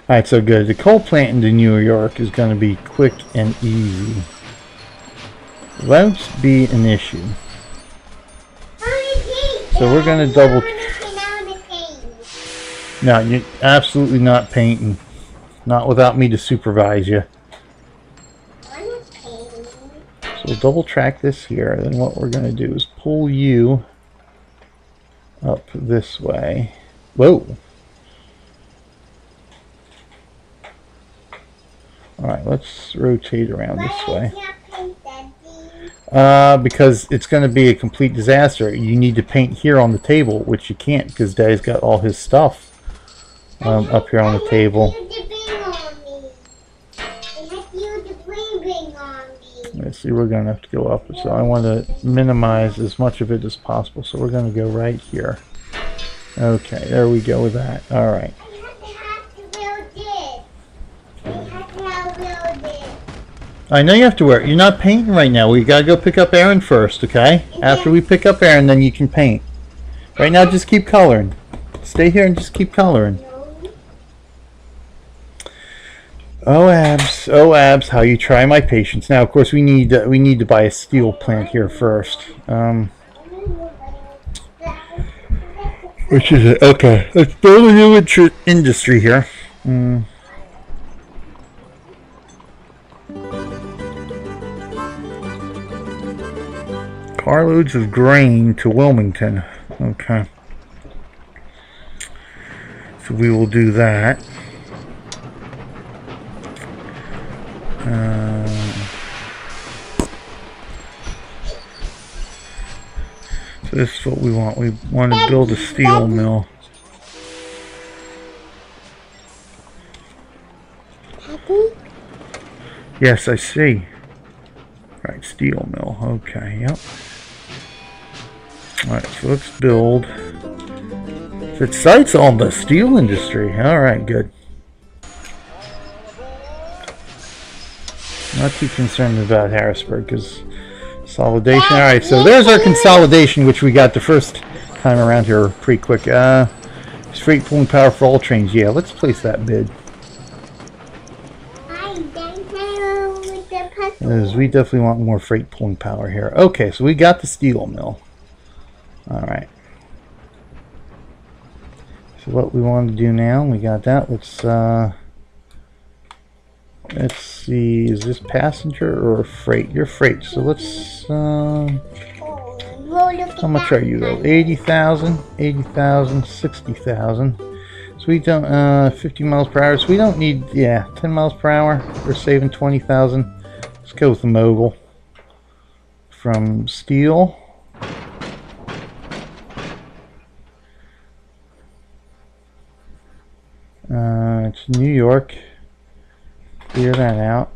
Alright, so good. The coal plant into New York is going to be quick and easy. Won't be an issue. So we're going to double... No, you're absolutely not painting. Not without me to supervise you. So we'll double track this here. Then what we're going to do is pull you up this way. Whoa. Alright, let's rotate around this way. Because it's going to be a complete disaster. You need to paint here on the table, which you can't because Daddy's got all his stuff up here on the table. Let's see, we're going to have to go up. So I want to minimize as much of it as possible. So we're going to go right here. Okay, there we go with that. Alright. I know you have to wear it. You're not painting right now. We got to go pick up Aaron first, okay? After we pick up Aaron, then you can paint. Right now, just keep coloring. Stay here and just keep coloring. Oh abs, how you try my patience. Now, of course, we need to buy a steel plant here first. Which is it? Okay, let's build a new industry here. Carloads of grain to Wilmington. Okay. So we will do that. So this is what we want. We want to build a steel mill. Daddy? Yes, I see. Right, steel mill. Okay, yep. Alright, so let's build. It cites on the steel industry. Alright, good. Not too concerned about Harrisburg because consolidation. Alright, so there's our consolidation, which we got the first time around here pretty quick. Freight pulling power for all trains. Yeah, let's place that bid. Because we definitely want more freight pulling power here. Okay, so we got the steel mill. Alright. So what we want to do now, we got that. Let's see, is this passenger or freight? You're freight, so let's, how much are you though? 80,000, 80,000, 60,000. So we don't, 50 miles per hour, so we don't need, yeah, 10 miles per hour. We're saving 20,000. Let's go with the mogul. From steel. It's New York. Clear that out.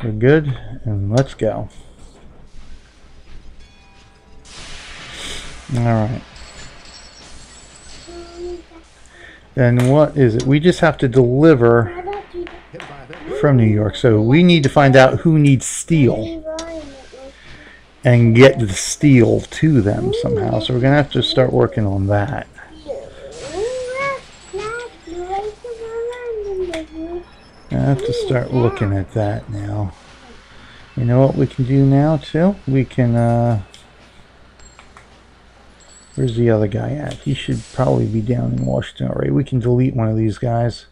We're good, and let's go. Alright. Then what is it? We just have to deliver from New York. So we need to find out who needs steel and get the steel to them somehow. So we're going to have to start working on that. I have to start looking at that now. You know what we can do now too? We can, where's the other guy at? He should probably be down in Washington already. We can delete one of these guys.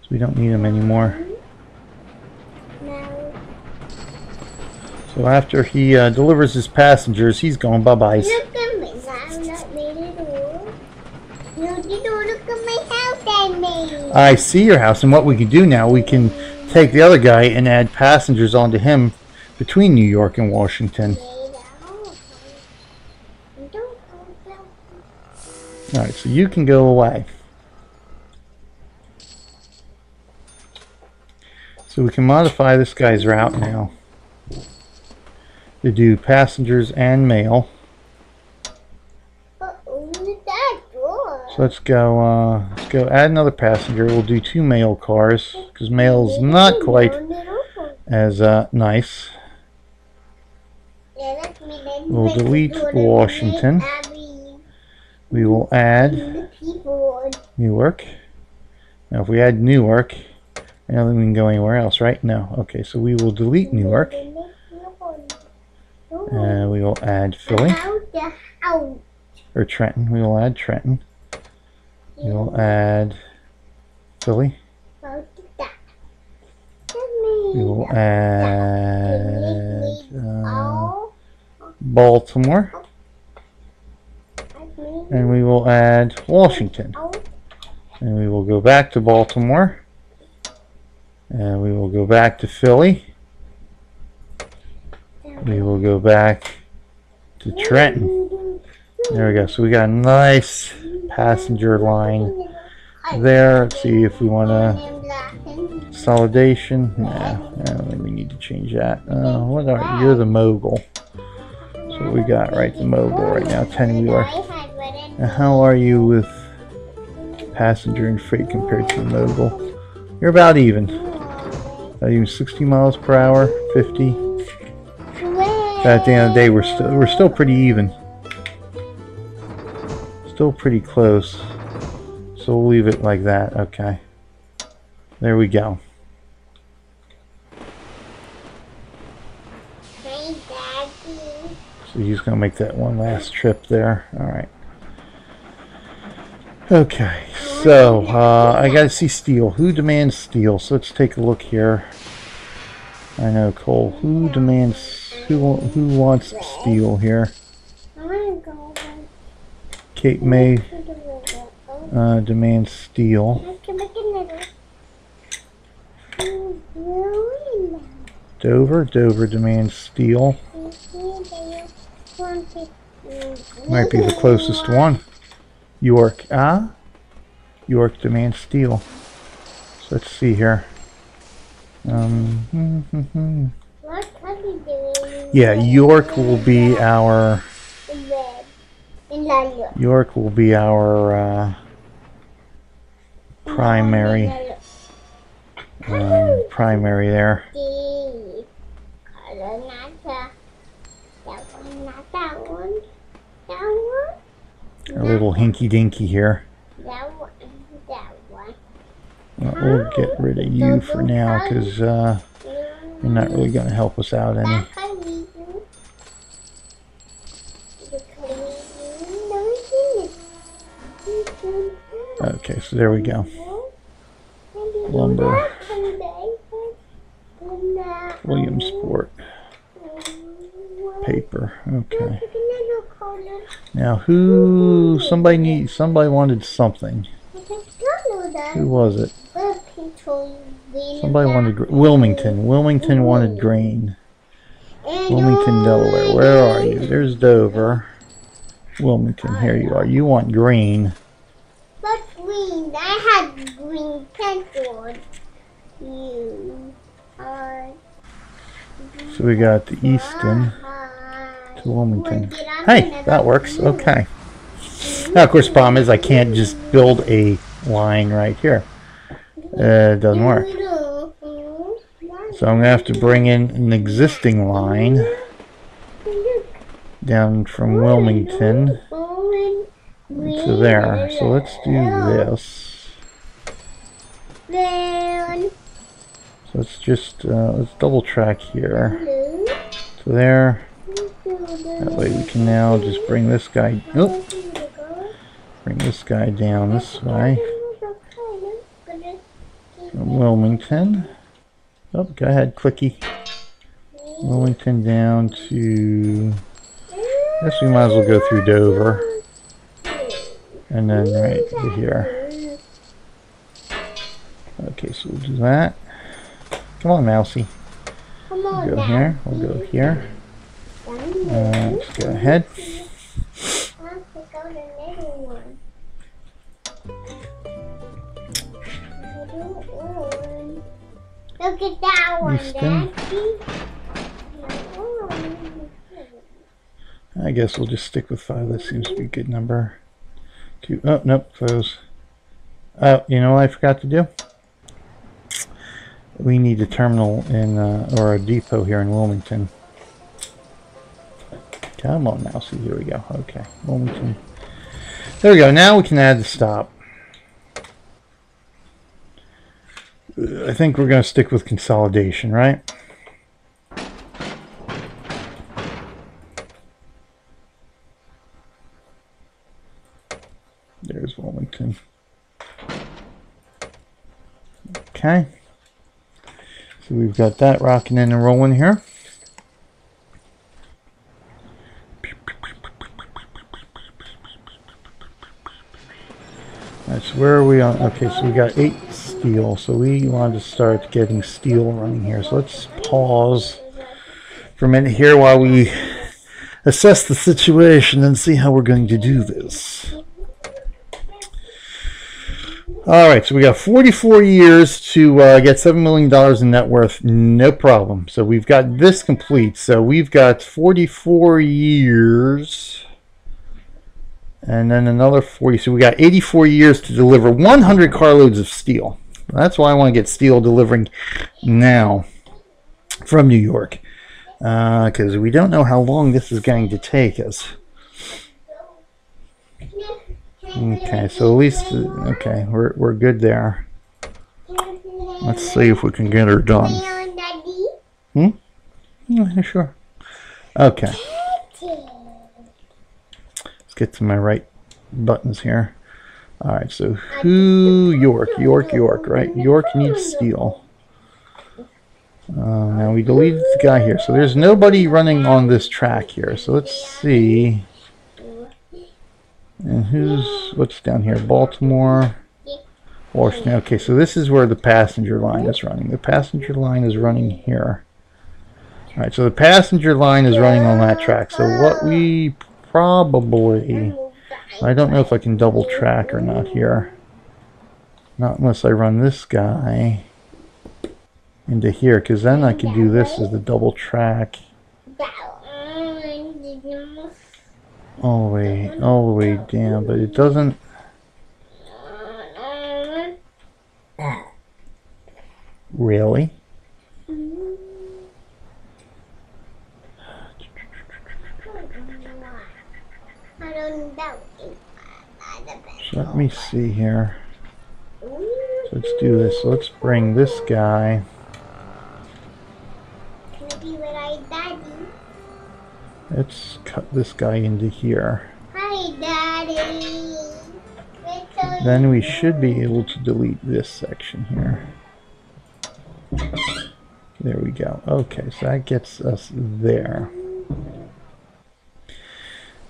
So we don't need him anymore. So after he delivers his passengers, he's going bye-byes. Look at me. I'm not made it all. You don't look at my house I made. I see your house, and what we can do now, we can take the other guy and add passengers onto him between New York and Washington. Alright, so you can go away. So we can modify this guy's route now to do passengers and mail. So let's go add another passenger. We'll do 2 mail cars because mail's not quite as nice. We'll delete Washington. We will add Newark. Now if we add Newark, I don't think we can go anywhere else, right? No. Okay, so we will delete Newark. And we will add Philly. Or Trenton. We will add Trenton. We will add Philly. We will add Baltimore. And we will add Washington. And we will go back to Baltimore. And we will go back to Philly. We will go back to Trenton. There we go. So we got a nice passenger line there. Let's see if we want a consolidation. Nah, I don't think we need to change that. What are you're the mogul. So we got right the mogul right now, 10-wheeler. Now how are you with passenger and freight compared to the mogul? You're about even. About even 60 miles per hour, 50. At the end of the day, we're still pretty even. Still pretty close. So we'll leave it like that. Okay. There we go. So he's going to make that one last trip there. Alright. Okay. So, I got to see steel. Who demands steel? So let's take a look here. I know, Cole. Who demands... Who wants steel here? Cape May demands steel. Dover demands steel. Might be the closest one. York, York demands steel. So let's see here. Yeah, York will be our primary there. A little hinky dinky here. Well, we'll get rid of you for now because you're not really going to help us out any. Okay, so there we go. Lumber. Williamsport. Paper. Okay. Now somebody wanted something. Who was it? Somebody wanted Wilmington. Wilmington wanted grain. Wilmington, Delaware. Where are you? There's Dover. Wilmington, here you are. You want grain. But green. I had green pencil. So we got the Easton to Wilmington. Hey, that works. Okay. Now, of course, the problem is I can't just build a line right here. It doesn't work. So I'm going to have to bring in an existing line down from Wilmington to there. So let's do this. So let's just let's double track here to there. That way we can now just bring this guy. Oh, bring this guy down this way. From Wilmington. Oh, go ahead, clicky. Wilmington down to. I guess we might as well go through Dover. And then right to here. Okay, so we'll do that. Come on, Mousy. We'll go here. We'll go here. Let's go ahead. Look at that one, Easton. I guess we'll just stick with 5. That seems to be a good number. 2. Oh, nope, close. Oh, you know what I forgot to do? We need a terminal in, or a depot here in Wilmington. Come on, Mousy. Here we go. Okay, Wilmington. There we go. Now we can add the stop. I think we're going to stick with consolidation, right? There's Wilmington. Okay. So we've got that rocking and rolling here. That's where are we on? Okay, so we got 8 steel. So we want to start getting steel running here. So let's pause for a minute here while we assess the situation and see how we're going to do this. Alright, so we got 44 years to get $7 million in net worth, no problem. So we've got this complete. So we've got 44 years and then another 40. So we got 84 years to deliver 100 carloads of steel. That's why I want to get steel delivering now from New York, because we don't know how long this is going to take us. Okay, so at least, okay, we're good there. Let's see if we can get her done. Yeah, sure. Okay. Let's get to my right buttons here. Alright, so York, right? York needs steel. Now we deleted the guy here. So there's nobody running on this track here. So let's see. And what's down here? Baltimore, Washington. Okay, so this is where the passenger line is running. The passenger line is running here. Alright, so the passenger line is running on that track. So what we probably... I don't know if I can double track or not here. Not unless I run this guy into here, because then I could do this as the double track. All the way down, but it doesn't... Really? So let me see here. So let's do this. So let's bring this guy. Let's cut this guy into here. Hi, Daddy. Then we should be able to delete this section here. There we go. Okay, so that gets us there.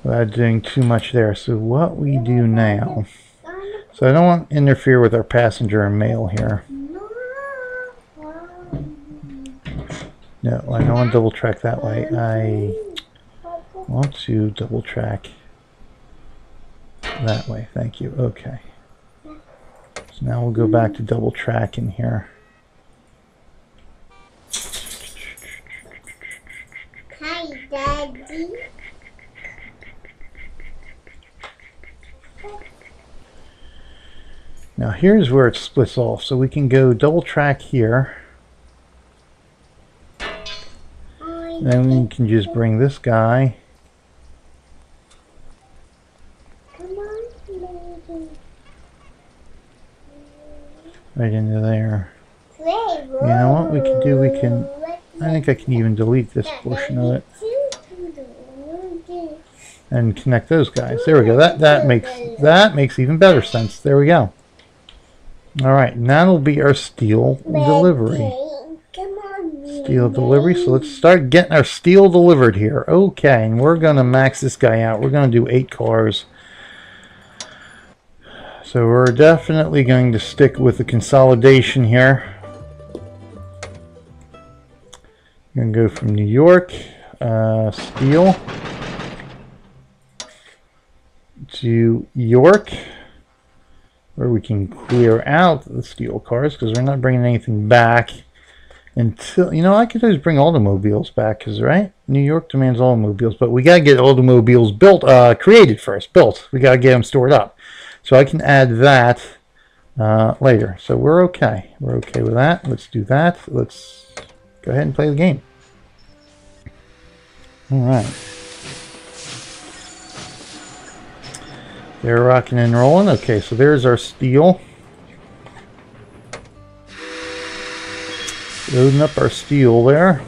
Without doing too much there. So what we do now... So I don't want to interfere with our passenger and mail here. No, I don't want to double track that way. I want to double track that way. Thank you. Okay. So now we'll go back to double tracking here. Hi, Daddy. Now here's where it splits off. So we can go double track here. Then we can just bring this guy right into there. You know what we can do? We can... I think I can even delete this portion of it and connect those guys. There we go. That makes even better sense. There we go. All right, and that'll be our steel delivery. Steel delivery. So let's start getting our steel delivered here. Okay, and we're gonna max this guy out. We're gonna do 8 cars. So we're definitely going to stick with the consolidation here. We're gonna go from New York, steel, to York, where we can clear out the steel cars because we're not bringing anything back until, you know, I could always bring automobiles back because, right, New York demands automobiles, but we got to get automobiles built, created first, built. We got to get them stored up. So I can add that later. So we're okay. We're okay with that. Let's do that. Let's go ahead and play the game. All right. They're rocking and rolling. Okay, so there's our steel. Loading up our steel there.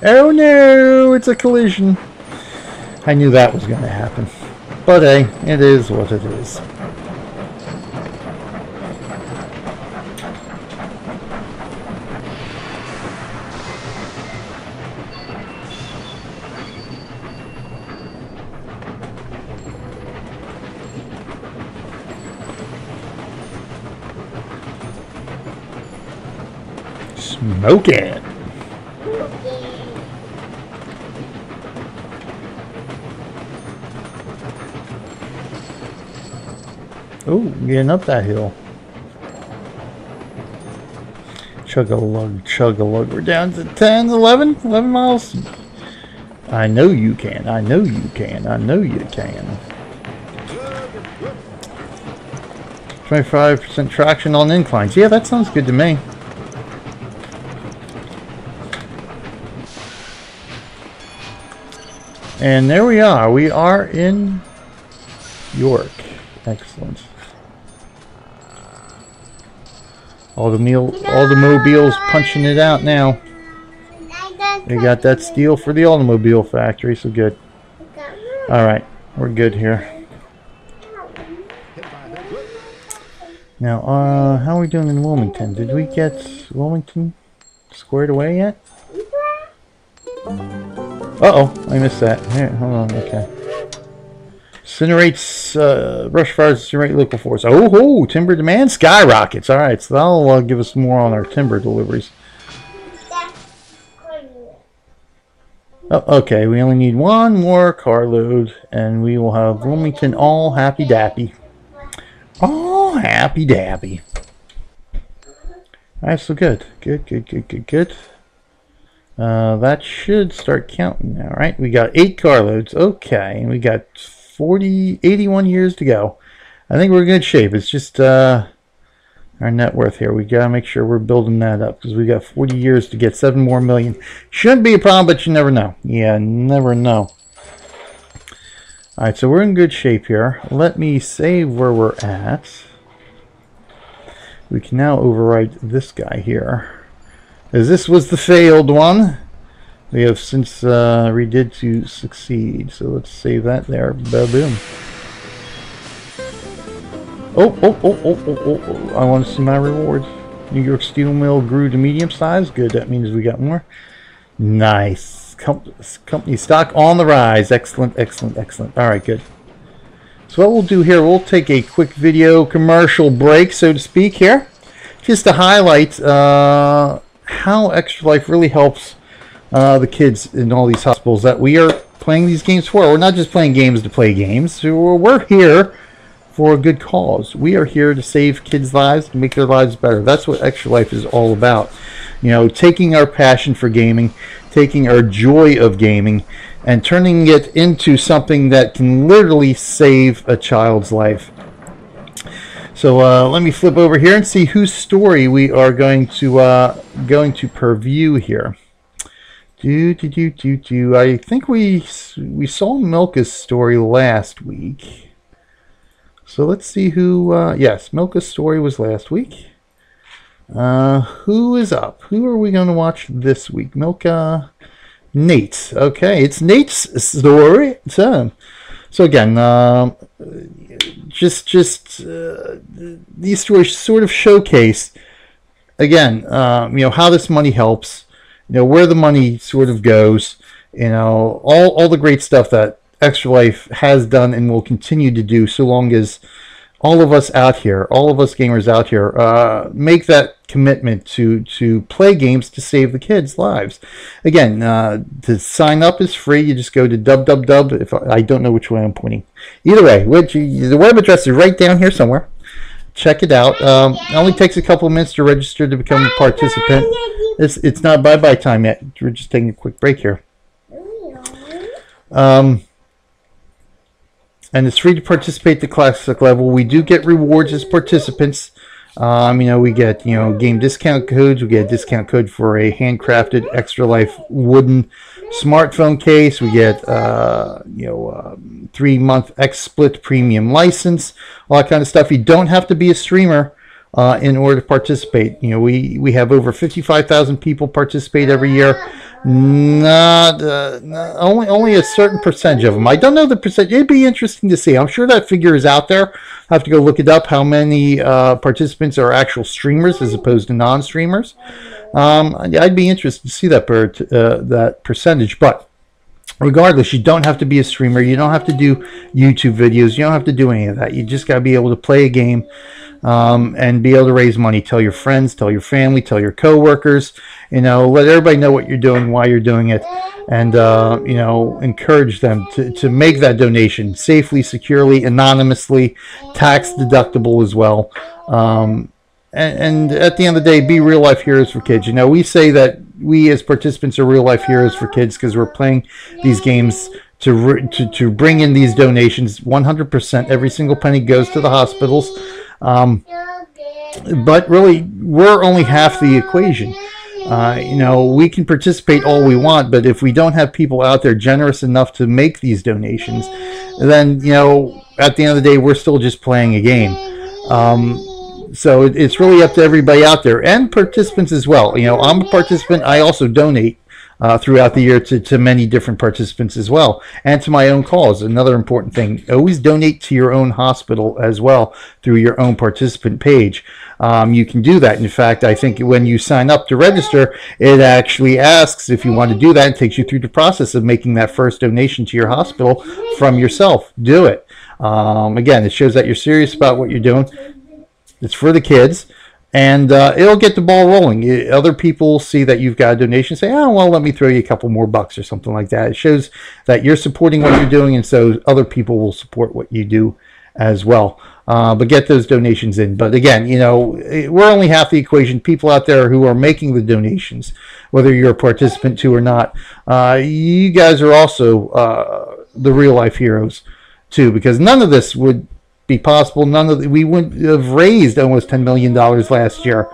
Oh no, it's a collision. I knew that was going to happen. But hey, it is what it is. Smoke it. Oh, getting up that hill. Chug-a-lug, chug-a-lug. We're down to 10, 11 miles. I know you can. I know you can. I know you can. 25% traction on inclines. Yeah, that sounds good to me. And there we are. We are in York. Excellent. Automobiles punching it out now. They got that steel for the automobile factory, so good. Alright, we're good here. Now, how are we doing in Wilmington? Did we get Wilmington squared away yet? Uh-oh, I missed that. Here, hold on, okay. Incinerates, brush fires, incinerate local force. Oh, timber demand skyrockets. Alright, so that'll give us more on our timber deliveries. Oh, okay, we only need one more carload, and we will have Wilmington all happy-dappy. All happy-dappy. Alright, so good. Good. That should start counting now, right? We got 8 carloads. Okay, and we got 81 years to go. I think we're in good shape. It's just our net worth here. We gotta make sure we're building that up because we got 40 years to get 7 more million. Shouldn't be a problem, but you never know. Yeah, never know. Alright, so we're in good shape here. Let me save where we're at. We can now overwrite this guy here. As this was the failed one. We have since redid to succeed. So let's save that there. Ba-boom. Oh. I want to see my rewards. New York Steel Mill grew to medium size. Good, that means we got more. Nice. Company stock on the rise. Excellent. Alright, good. So what we'll do here, we'll take a quick video commercial break, so to speak here. Just to highlight how Extra Life really helps the kids in all these hospitals that we are playing these games for. We're not just playing games to play games. We're here for a good cause. We are here to save kids' lives and make their lives better. That's what Extra Life is all about. You know, taking our passion for gaming, taking our joy of gaming, and turning it into something that can literally save a child's life. So let me flip over here and see whose story we are going to preview here. I think we saw Milka's story last week. So let's see who. Yes, Milka's story was last week. Who is up? Who are we going to watch this week? Milka, Nate. Okay, it's Nate's story. So again, these stories sort of showcase again, you know, how this money helps. You know, where the money sort of goes, you know, all the great stuff that Extra Life has done and will continue to do so long as all of us out here, all of us gamers out here, make that commitment to play games to save the kids' lives. Again, to sign up is free. You just go to www. If I don't know which way I'm pointing. Either way, the web address is right down here somewhere. Check it out. It only takes a couple of minutes to register to become a participant. It's not bye-bye time yet. We're just taking a quick break here. And it's free to participate at the classic level. We do get rewards as participants. You know, we get, you know, game discount codes. We get a discount code for a handcrafted Extra Life wooden smartphone case. We get, you know, 3-month XSplit premium license, all that kind of stuff. You don't have to be a streamer in order to participate. You know, we have over 55,000 people participate every year. Only a certain percentage of them. I don't know the percentage. It'd be interesting to see. I'm sure that figure is out there. I have to go look it up. How many participants are actual streamers as opposed to non-streamers? I'd be interested to see that percentage. But regardless, you don't have to be a streamer. You don't have to do YouTube videos. You don't have to do any of that. You just got to be able to play a game and be able to raise money. Tell your friends, tell your family, tell your coworkers. You know, let everybody know what you're doing, why you're doing it, and you know, encourage them to make that donation safely, securely, anonymously, tax deductible as well. And at the end of the day, be real life heroes for kids. You know, we say that we as participants are real life heroes for kids because we're playing these games to bring in these donations. 100%, every single penny goes to the hospitals. But really, we're only half the equation. You know, we can participate all we want, but if we don't have people out there generous enough to make these donations, then, you know, at the end of the day, we're still just playing a game. So it's really up to everybody out there and participants as well. You know, I'm a participant. I also donate throughout the year to many different participants as well, and to my own cause. Another important thing, always donate to your own hospital as well through your own participant page. You can do that. In fact, I think when you sign up to register, it actually asks if you want to do that and takes you through the process of making that first donation to your hospital from yourself. Do it. Again, it shows that you're serious about what you're doing. It's for the kids, and it'll get the ball rolling. Other people see that you've got a donation, say, oh, well, let me throw you a couple more bucks or something like that. It shows that you're supporting what you're doing, and so other people will support what you do as well. But get those donations in. But again, you know, we're only half the equation. People out there who are making the donations, whether you're a participant to or not, you guys are also the real life heroes too, because none of this would be possible. We wouldn't have raised almost $10 million last year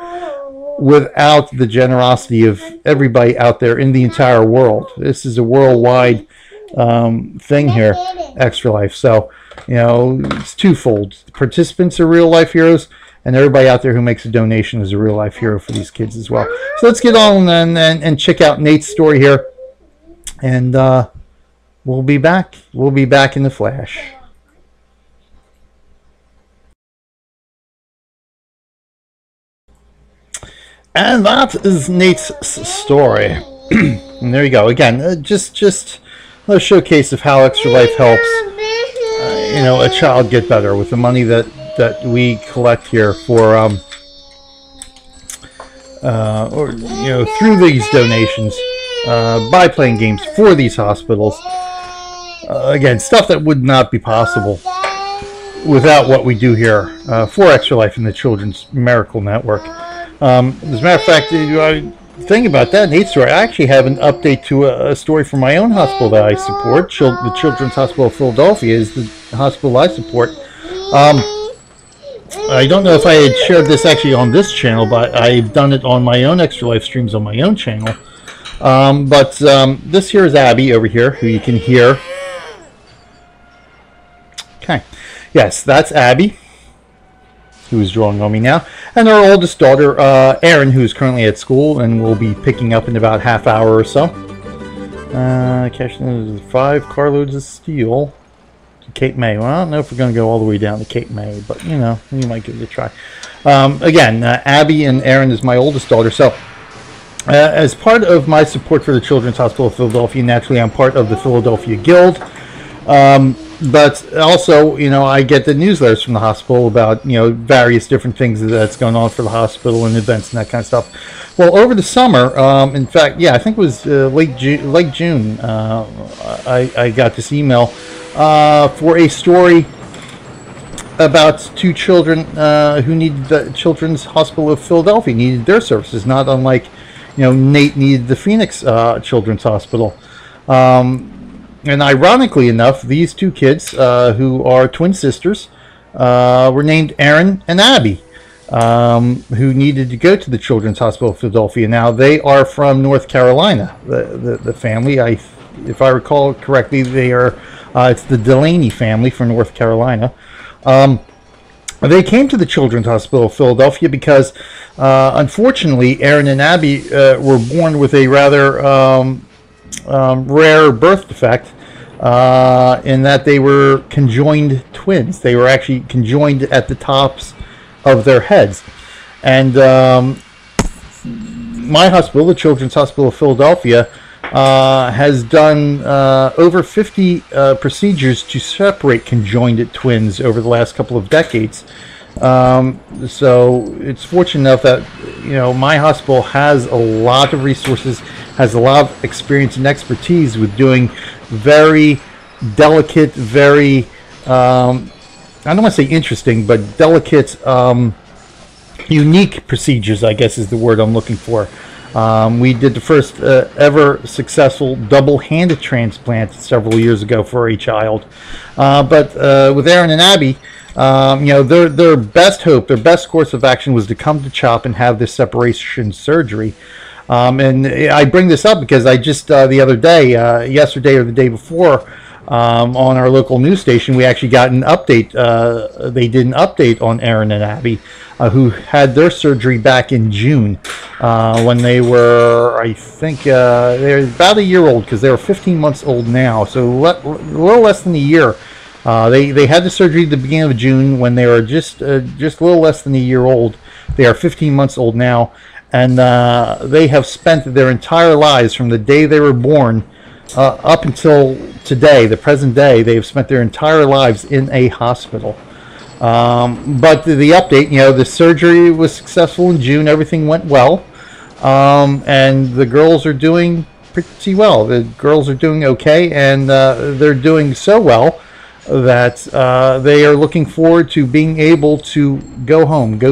without the generosity of everybody out there in the entire world. This is a worldwide thing here, Extra Life. So, you know, it's twofold. The participants are real life heroes, and everybody out there who makes a donation is a real life hero for these kids as well. So let's get on and check out Nate's story here, and we'll be back. We'll be back in the flash. And that is Nate's story. And there you go. Again, just a showcase of how Extra Life helps you know, a child get better with the money that we collect here for or you know, through these donations, by playing games for these hospitals. Again, stuff that would not be possible without what we do here for Extra Life and the Children's Miracle Network. As a matter of fact, thing about that Nate's story, I actually have an update to a story from my own hospital that I support. The Children's Hospital of Philadelphia is the hospital I support. I don't know if I had shared this actually on this channel, but I've done it on my own Extra Life streams on my own channel. This here is Abby over here, who you can hear. Okay, yes, that's Abby, who's drawing on me now, and our oldest daughter, Erin, who's currently at school and will be picking up in about half hour or so. Cash 5 carloads of steel to Cape May. Well, I don't know if we're going to go all the way down to Cape May, but you know, we might give it a try. Again, Abby and Erin is my oldest daughter. So, as part of my support for the Children's Hospital of Philadelphia, naturally, I'm part of the Philadelphia Guild. But also, you know, I get the newsletters from the hospital about, you know, various different things that's going on for the hospital and events and that kind of stuff. Well, over the summer, in fact, yeah, I think it was late June, I got this email for a story about two children who needed the Children's Hospital of Philadelphia, needed their services, not unlike, you know, Nate needed the Phoenix Children's Hospital. And ironically enough, these two kids, who are twin sisters, were named Erin and Abby, who needed to go to the Children's Hospital of Philadelphia. Now, they are from North Carolina, the family. If I recall correctly, they are, it's the Delaney family from North Carolina. They came to the Children's Hospital of Philadelphia because, unfortunately, Erin and Abby were born with a rather rare birth defect, in that they were conjoined twins. They were actually conjoined at the tops of their heads. And my hospital, the Children's Hospital of Philadelphia, has done over 50 procedures to separate conjoined twins over the last couple of decades. So it's fortunate enough that, you know, my hospital has a lot of resources, has a lot of experience and expertise with doing very delicate, very, I don't want to say interesting, but delicate, unique procedures, I guess is the word I'm looking for. We did the first ever successful double-handed transplant several years ago for a child. But with Erin and Abby, you know, their best hope, their best course of action was to come to CHOP and have this separation surgery. And I bring this up because I just, the other day, yesterday or the day before, on our local news station, we actually got an update. They did an update on Aaron and Abby, who had their surgery back in June, when they were, I think, they're about a year old, because they were 15 months old now, so a little less than a year. They had the surgery at the beginning of June when they were just a little less than a year old. They are 15 months old now, and they have spent their entire lives from the day they were born up until today, the present day. They have spent their entire lives in a hospital. But the update, the surgery was successful in June. Everything went well, and the girls are doing pretty well. The girls are doing okay, and they're doing so well that they are looking forward to being able to go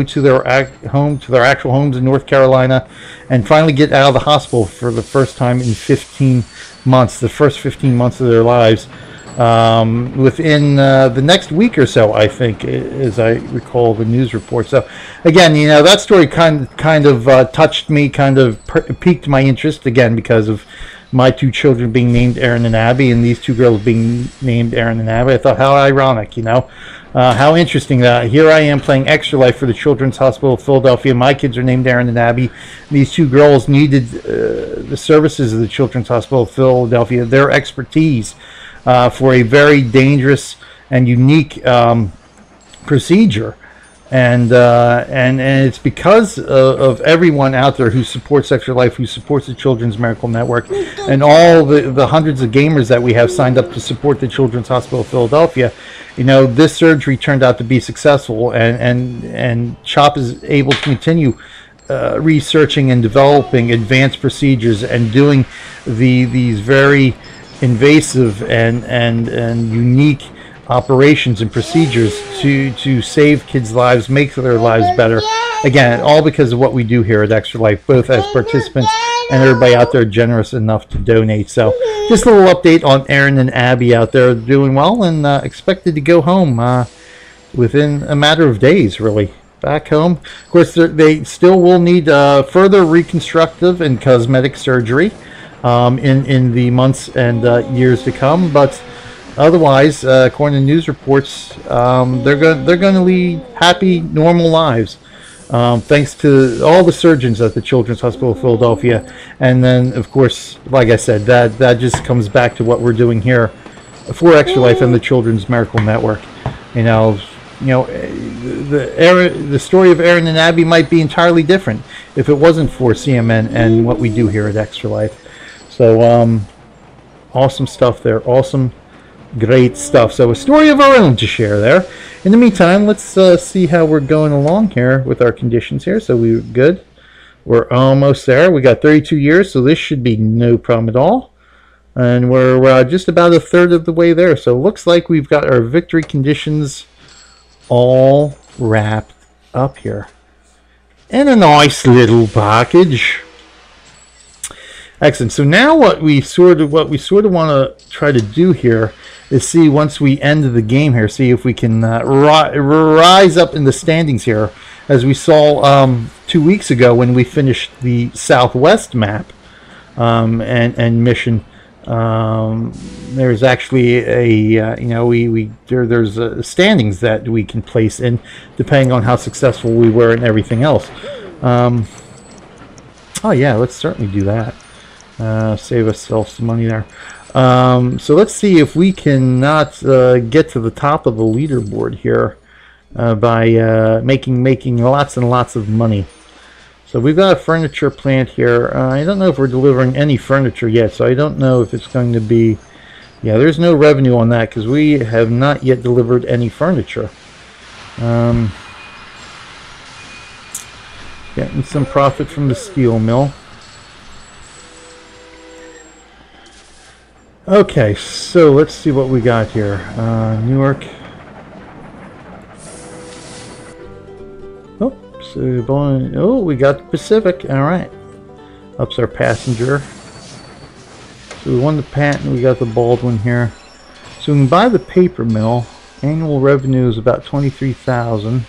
to their actual homes in North Carolina, and finally get out of the hospital for the first time in 15 months, the first 15 months of their lives, within the next week or so, I think, as I recall the news report. So again, that story kind of touched me, kind of piqued my interest again, because of my two children being named Aaron and Abby, and these two girls being named Aaron and Abby. I thought, how ironic, how interesting that here I am playing Extra Life for the Children's Hospital of Philadelphia. My kids are named Aaron and Abby. These two girls needed the services of the Children's Hospital of Philadelphia, their expertise for a very dangerous and unique procedure. And it's because of everyone out there who supports Extra Life, who supports the Children's Miracle Network, and all the hundreds of gamers that we have signed up to support the Children's Hospital of Philadelphia. This surgery turned out to be successful, and CHOP is able to continue researching and developing advanced procedures and doing these very invasive and unique operations and procedures to save kids' lives, make their lives better. Again, all because of what we do here at Extra Life, both as participants and everybody out there generous enough to donate. So just a little update on Aaron and Abby out there doing well, and expected to go home within a matter of days, really. Back home. Of course, they still will need further reconstructive and cosmetic surgery in the months and years to come, but otherwise, according to news reports, they're going to lead happy, normal lives, thanks to all the surgeons at the Children's Hospital of Philadelphia. And then, of course, like I said, that just comes back to what we're doing here for Extra Life and the Children's Miracle Network. The story of Aaron and Abby might be entirely different if it wasn't for CMN and what we do here at Extra Life. So, awesome stuff there. Awesome. Great stuff. So a story of our own to share there. In the meantime, let's see how we're going along here with our conditions here. So we're good. We're almost there. We got 32 years, so this should be no problem at all. And we're just about a third of the way there. So it looks like we've got our victory conditions all wrapped up here in a nice little package. Excellent. So now what we sort of want to try to do here is see, once we end the game here, see if we can rise up in the standings here, as we saw 2 weeks ago when we finished the Southwest map and mission. There's actually there's standings that we can place in depending on how successful we were and everything else. Oh yeah, let's certainly do that. Save ourselves some money there. So let's see if we cannot get to the top of the leaderboard here by making lots and lots of money. So we've got a furniture plant here. I don't know if we're delivering any furniture yet, so I don't know if it's going to be... Yeah, there's no revenue on that because we have not yet delivered any furniture. Getting some profit from the steel mill. Okay, so let's see what we got here. Newark. Oh, we got the Pacific. All right. Ups our passenger. So we won the patent. We got the Baldwin here. So we can buy the paper mill. Annual revenue is about $23,000.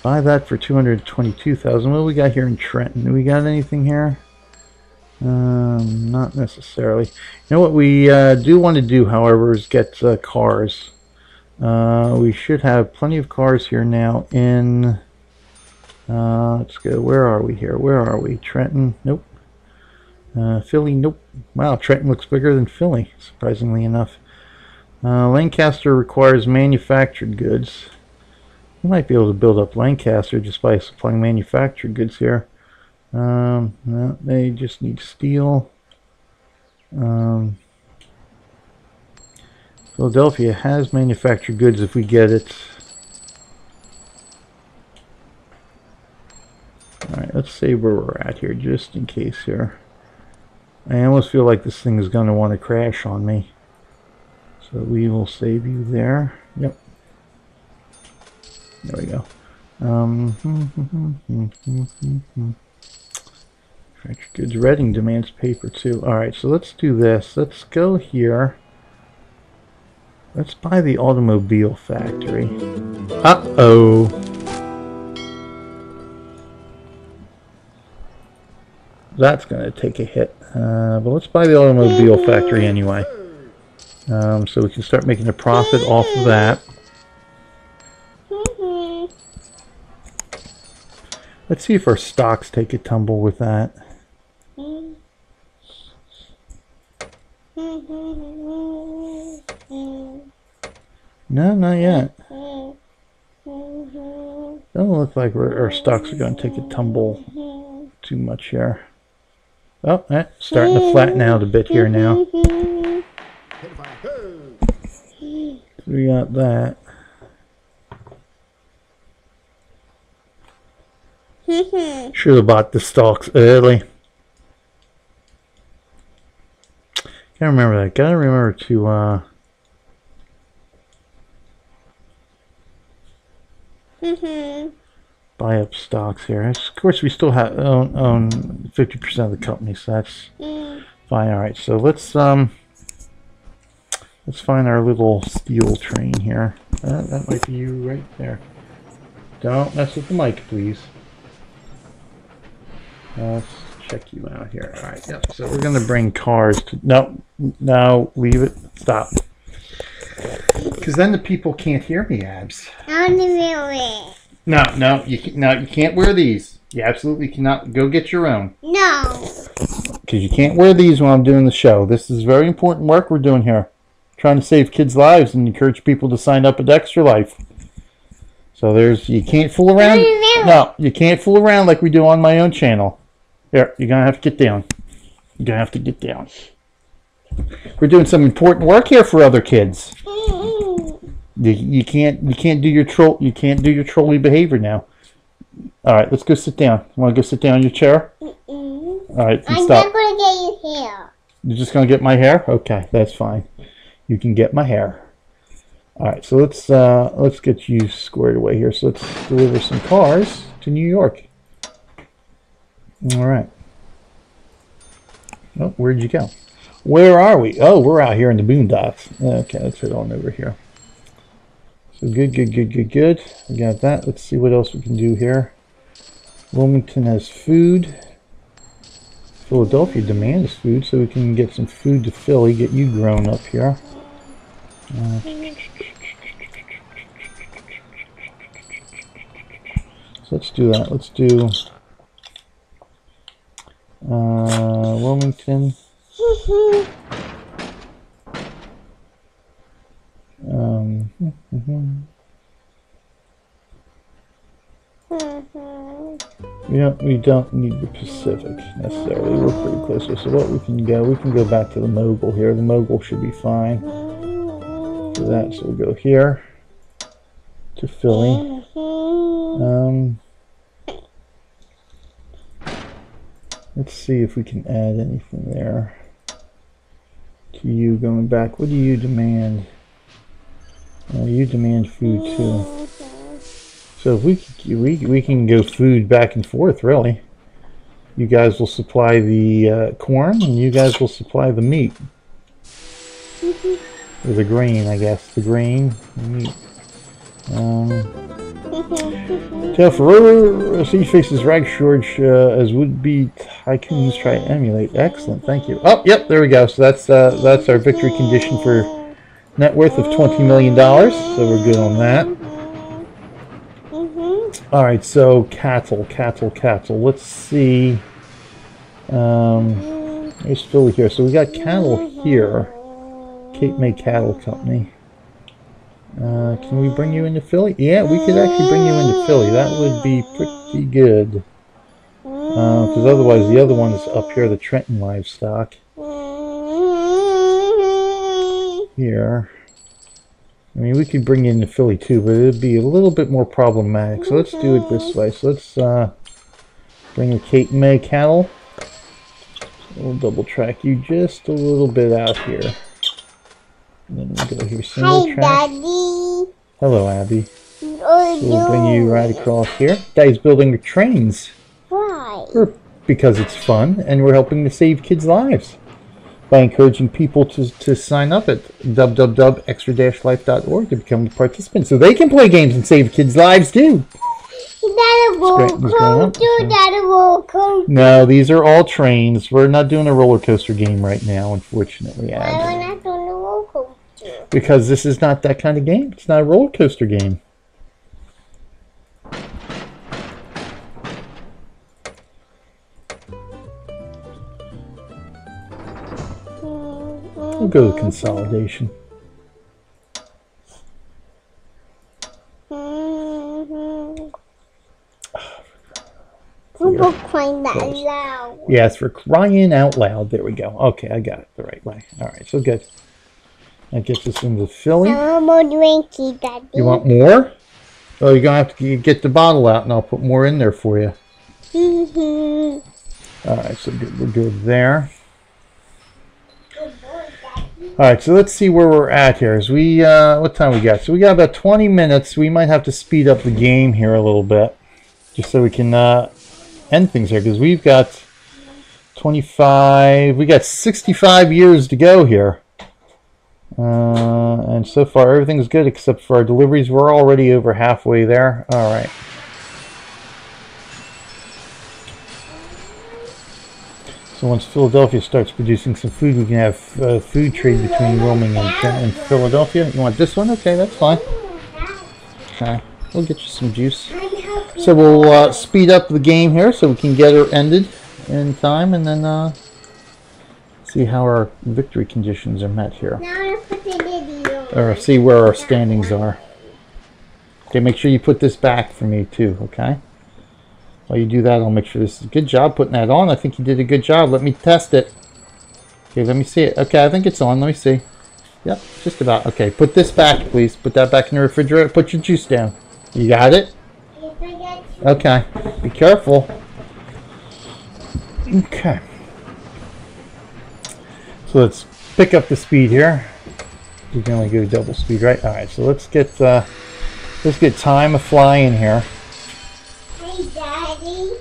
Buy that for $222,000. What do we got here in Trenton? Do we got anything here? Not necessarily. You know what we do want to do, however, is get cars. We should have plenty of cars here now in... let's go. Where are we here? Where are we? Trenton? Nope. Philly? Nope. Wow, Trenton looks bigger than Philly, surprisingly enough. Lancaster requires manufactured goods. We might be able to build up Lancaster just by supplying manufactured goods here. No, they just need steel. Philadelphia has manufactured goods if we get it. Alright, let's see where we're at here, just in case here. I almost feel like this thing is going to want to crash on me. So we will save you there. Yep. There we go. Manufactured goods. Reading demands paper too. Alright, so let's do this. Let's go here. Let's buy the automobile factory. Uh-oh. That's going to take a hit. But let's buy the automobile factory anyway. So we can start making a profit off of that. Let's see if our stocks take a tumble with that. No, not yet. Doesn't look like our stocks are going to take a tumble too much here. Oh, starting to flatten out a bit here now. We got that. Should have bought the stocks early. Gotta remember that. Gotta remember to buy up stocks here. Of course, we still have own 50% of the company, so that's fine. All right, so let's find our little steel train here. That might be you right there. Don't mess with the mic, please. Let's check you out here. All right, yep. So we're gonna bring cars to. No, leave it. Stop. Because then the people can't hear me, Abs. No, you can't wear these. You absolutely cannot. Go get your own. No. Because you can't wear these when I'm doing the show. This is very important work we're doing here. Trying to save kids' lives and encourage people to sign up at Extra Life. So you can't fool around. No, you can't fool around like we do on my own channel. Here, you're gonna have to get down. You're gonna have to get down. We're doing some important work here for other kids. You can't do your trolly behavior now. All right, let's go sit down. You want to go sit down in your chair? All right, I'm stop. not gonna get your hair. You're just gonna get my hair? Okay, that's fine. You can get my hair. All right, so let's get you squared away here. So let's deliver some cars to New York. All right. Oh, where'd you go? Where are we? Oh, we're out here in the boondocks. Okay, let's head on over here. So good. We got that. Let's see what else we can do here. Wilmington has food. Philadelphia demands food, so we can get some food to Philly. Get you grown up here. So let's do that. Let's do Wilmington. We don't need the Pacific necessarily. We're pretty close here. So what we can go back to the Mogul here. The Mogul should be fine for that. So we'll go here to Philly. Let's see if we can add anything there. To you going back. What do you demand? You demand food too. So if we can go food back and forth, really. You guys will supply the corn, and you guys will supply the meat. Or the grain, I guess. The grain, the meat. Tell for Siege faces rag shortage as would-be tycoons try to emulate. Excellent, thank you. Oh, yep, there we go. So that's our victory condition for net worth of $20 million. So we're good on that. All right, so cattle. Let's see. There's Philly here. So we got cattle here. Cape May Cattle Company. Can we bring you into Philly? Yeah, we could actually bring you into Philly. That would be pretty good. Because otherwise the other one's up here, the Trenton Livestock. Here. I mean, we could bring you into Philly too, but it would be a little bit more problematic. So let's do it this way. So let's bring the Cape May cattle. We'll double track you just a little bit out here. And then we'll go here, single track. Daddy. Hello, Abby. So we'll bring you right across here. Daddy's building the trains. Why? Because it's fun, and we're helping to save kids' lives by encouraging people to sign up at www.extra-life.org to become a participant, so they can play games and save kids' lives too. Is that a roller coaster? Is that a roller coaster? No, these are all trains. We're not doing a roller coaster game right now, unfortunately, Abby. Why are we not doing a roller coaster? Because this is not that kind of game. It's not a roller coaster game. We'll go to consolidation. We're crying that loud. Yes, for crying out loud. There we go. Okay, I got it the right way. All right, so good. That gets us into Philly. I want more drinky, Daddy. You want more? Oh, you're going to have to get the bottle out, and I'll put more in there for you. All right, so good. We're good there. All right, so let's see where we're at here. As we, what time we got? So we got about 20 minutes. We might have to speed up the game here a little bit, just so we can end things here, because we've got 25. We got 65 years to go here. And so far everything's good except for our deliveries. We're already over halfway there. All right. So once Philadelphia starts producing some food, we can have food trade between Wilmington and Philadelphia. You want this one? Okay, that's fine. Okay, we'll get you some juice. So we'll speed up the game here so we can get her ended in time, and then see how our victory conditions are met here. Or see where our standings are. Okay, make sure you put this back for me too, okay? While you do that, I'll make sure this is a good job putting that on. I think you did a good job. Let me test it. Okay, let me see it. Okay, I think it's on. Let me see. Yep, just about. Okay, put this back, please. Put that back in the refrigerator. Put your juice down. You got it? Okay, be careful. Okay. So let's pick up the speed here. You can only go double speed, right? All right, so let's get time of flying here. Hey, Daddy.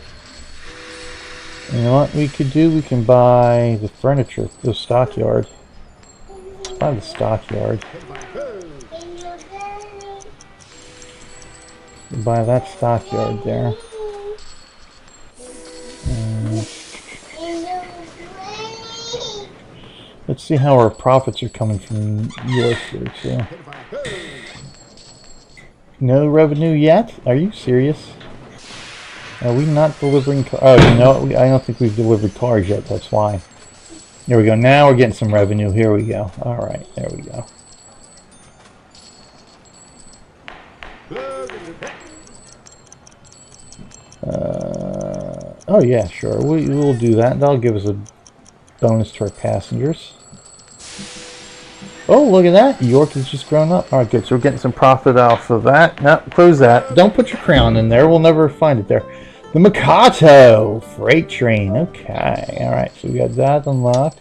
You know what we could do? We can buy the furniture, the stockyard. Let's buy the stockyard. We'll buy that stockyard there. Let's see how our profits are coming from US here too. No revenue yet? Are you serious? Are we not delivering cars? Oh, you know, I don't think we've delivered cars yet. That's why. There we go. Now we're getting some revenue. Here we go. All right. There we go. Oh, yeah, sure. We'll do that. That'll give us a bonus to our passengers. Oh, look at that. York has just grown up. All right, good. So we're getting some profit off of that. No, close that. Don't put your crown in there. We'll never find it there. The Mikado freight train. Okay. All right. So we got that unlocked.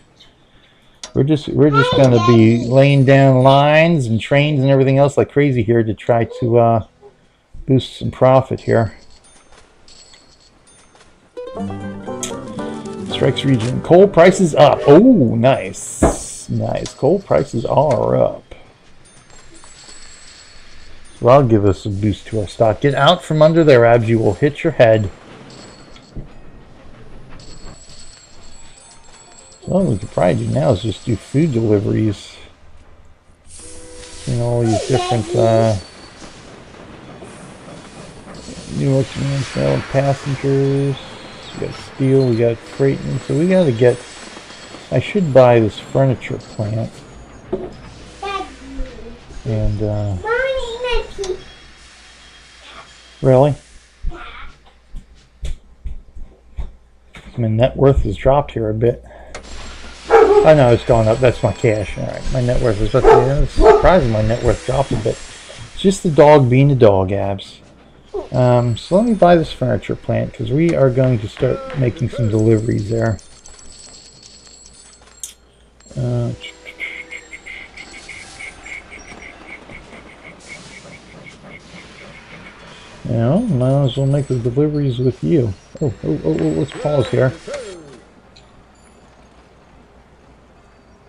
We're just going to be laying down lines and trains and everything else like crazy here to try to boost some profit here. Strikes region. Coal prices up. Oh, nice. Nice. Coal prices are up. So that'll give us a boost to our stock. Get out from under there, Abs. You will hit your head. So what we could probably do now is just do food deliveries. You know, all these different New York mail passengers. We got steel, we got freight, and so we got to get. I should buy this furniture plant. And really, my net worth has dropped here a bit. Oh no, it's going up. That's my cash. All right, my net worth is. But it's surprising my net worth dropped a bit. It's just the dog being a dog, Abs. So let me buy this furniture plant because we are going to start making some deliveries there. Now, might as well make the deliveries with you. Oh, let's pause here.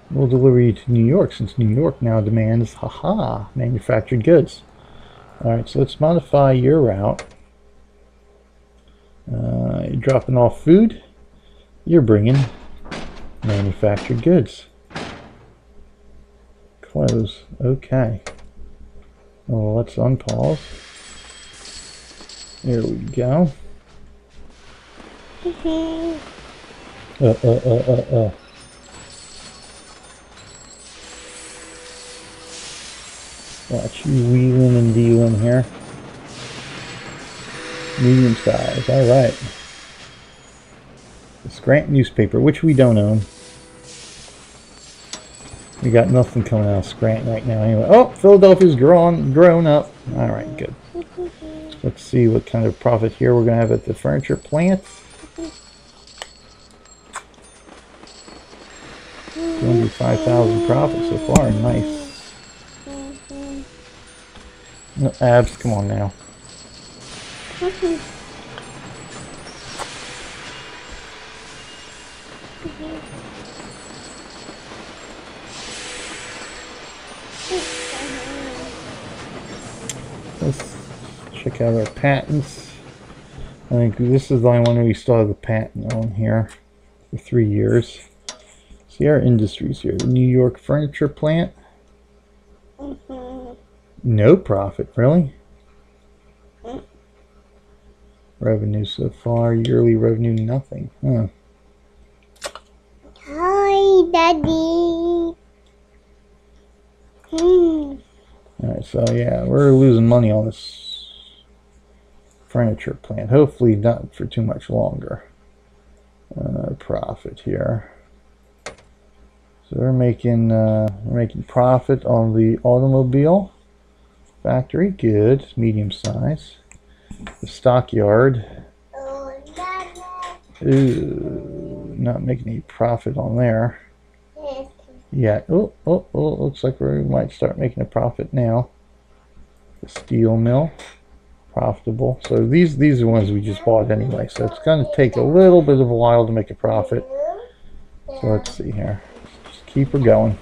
We'll deliver you to New York since New York now demands, manufactured goods. Alright, so let's modify your route. You're dropping off food. You're bringing manufactured goods. Close. Okay. Well, let's unpause. There we go. Watch you wheeling and dealing here. Medium size, alright. The Scranton newspaper, which we don't own. We got nothing coming out of Scranton right now anyway. Oh, Philadelphia's grown up. Alright, good. Let's see what kind of profit here we're going to have at the furniture plant. 205,000 profit so far. Nice. No, Abs, come on now. Let's check out our patents. I think this is the only one we still have the patent on here for 3 years. See our industries here. The New York furniture plant. No profit, really? Revenue so far, yearly revenue, nothing. Huh. Hi, Daddy. Alright, so yeah, we're losing money on this furniture plant. Hopefully not for too much longer. Profit here. So we're making profit on the automobile factory. Good, medium size. The stockyard. Ooh, not making any profit on there. Yeah. Oh, looks like we might start making a profit now. The steel mill, profitable. So these are the ones we just bought anyway. So it's going to take a little bit of a while to make a profit. So let's see here. Just keep her going.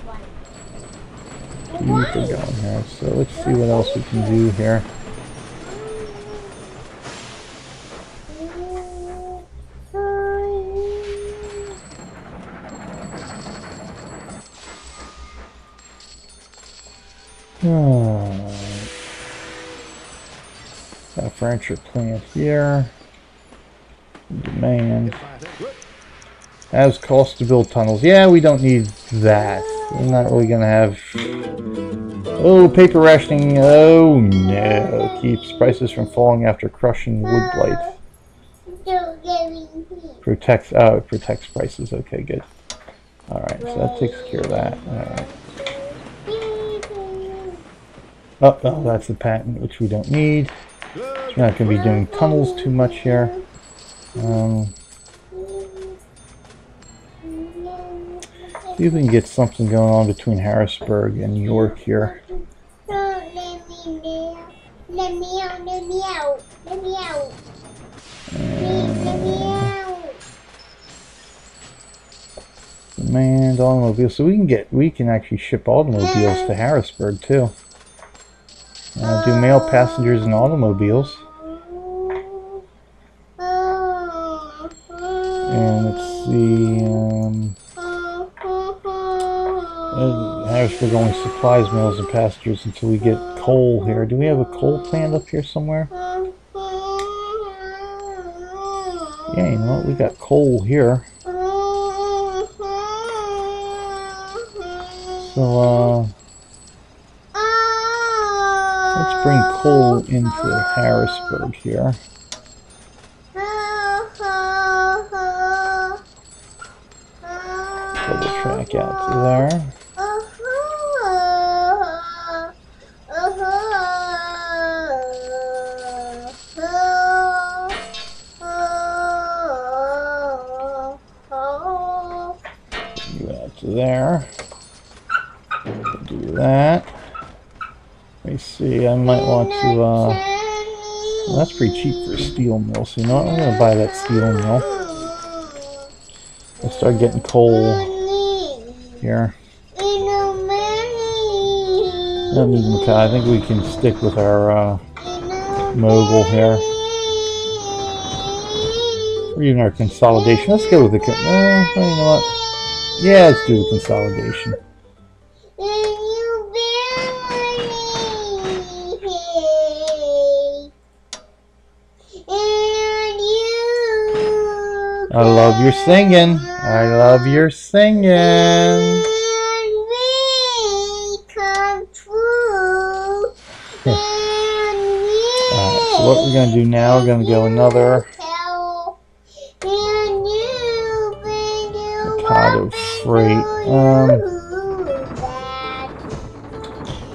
Keep her going here. So let's see what else we can do here. Got a furniture plant here. Demand. As cost to build tunnels. Yeah, we don't need that. We're not really going to have... Oh, paper rationing. Oh, no. Keeps prices from falling after crushing wood blight. Protects... Oh, it protects prices. Okay, good. Alright, so that takes care of that. Alright. Oh, that's the patent, which we don't need. We're not going to be doing tunnels too much here. See if we can get something going on between Harrisburg and New York here. Let me out. Demand automobiles. So we can actually ship automobiles to Harrisburg too. Do mail passengers and automobiles. And let's see. Harrisburg only supplies mails and passengers until we get coal here. Do we have a coal plant up here somewhere? Yeah, you know what? We got coal here. So, let's bring coal into Harrisburg here. Double track out to there. Do that to there. Do that. Let me see, I might want to, well, that's pretty cheap for a steel mill, so you know what, I'm going to buy that steel mill. We'll start getting coal here. Don't need Mackay. I think we can stick with our mogul here. Or even our consolidation. Let's go with the, you know what? Yeah, let's do the consolidation. I love your singing. I love your singing. And we come true. And Alright, so what we're going to do now, we're going to go another Mikado freight.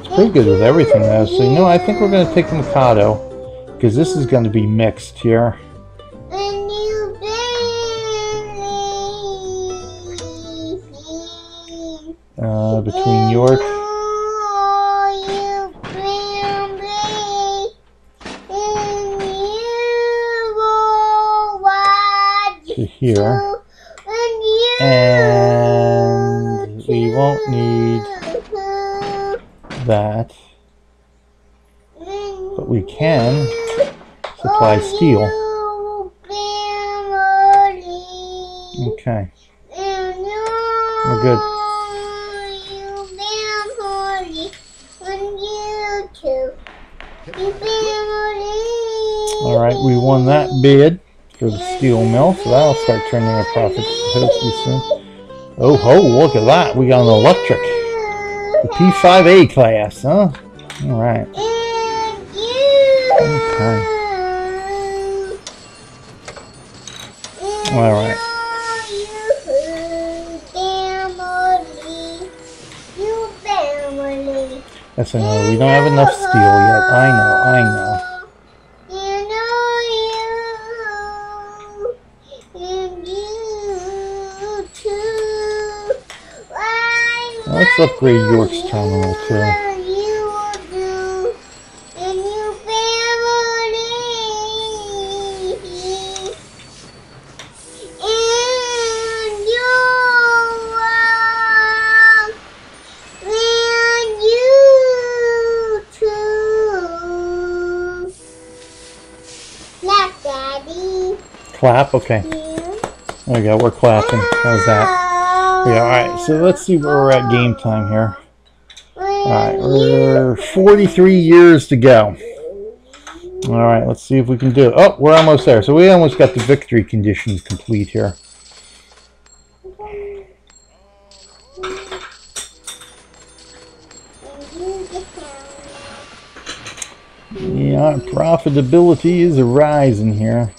It's pretty good with everything though. So you know, I think we're going to take the Mikado because this is going to be mixed here. Between York to here, and we won't need that, but we can supply steel. Okay, we're good. Alright, we won that bid for the steel mill, so that'll start turning our profits hopefully soon. Oh ho, look at that, we got an electric. The P5A class, huh? Alright. Okay. Alright. Yes, I know, we don't have enough steel yet. I know. Let's upgrade York's terminal too. Clap, okay. There we go, we're clapping. How's that? Yeah, alright, so let's see where we're at game time here. Alright, we're 43 years to go. Alright, let's see if we can do it. Oh, we're almost there. So we almost got the victory condition complete here. Yeah, profitability is rising here.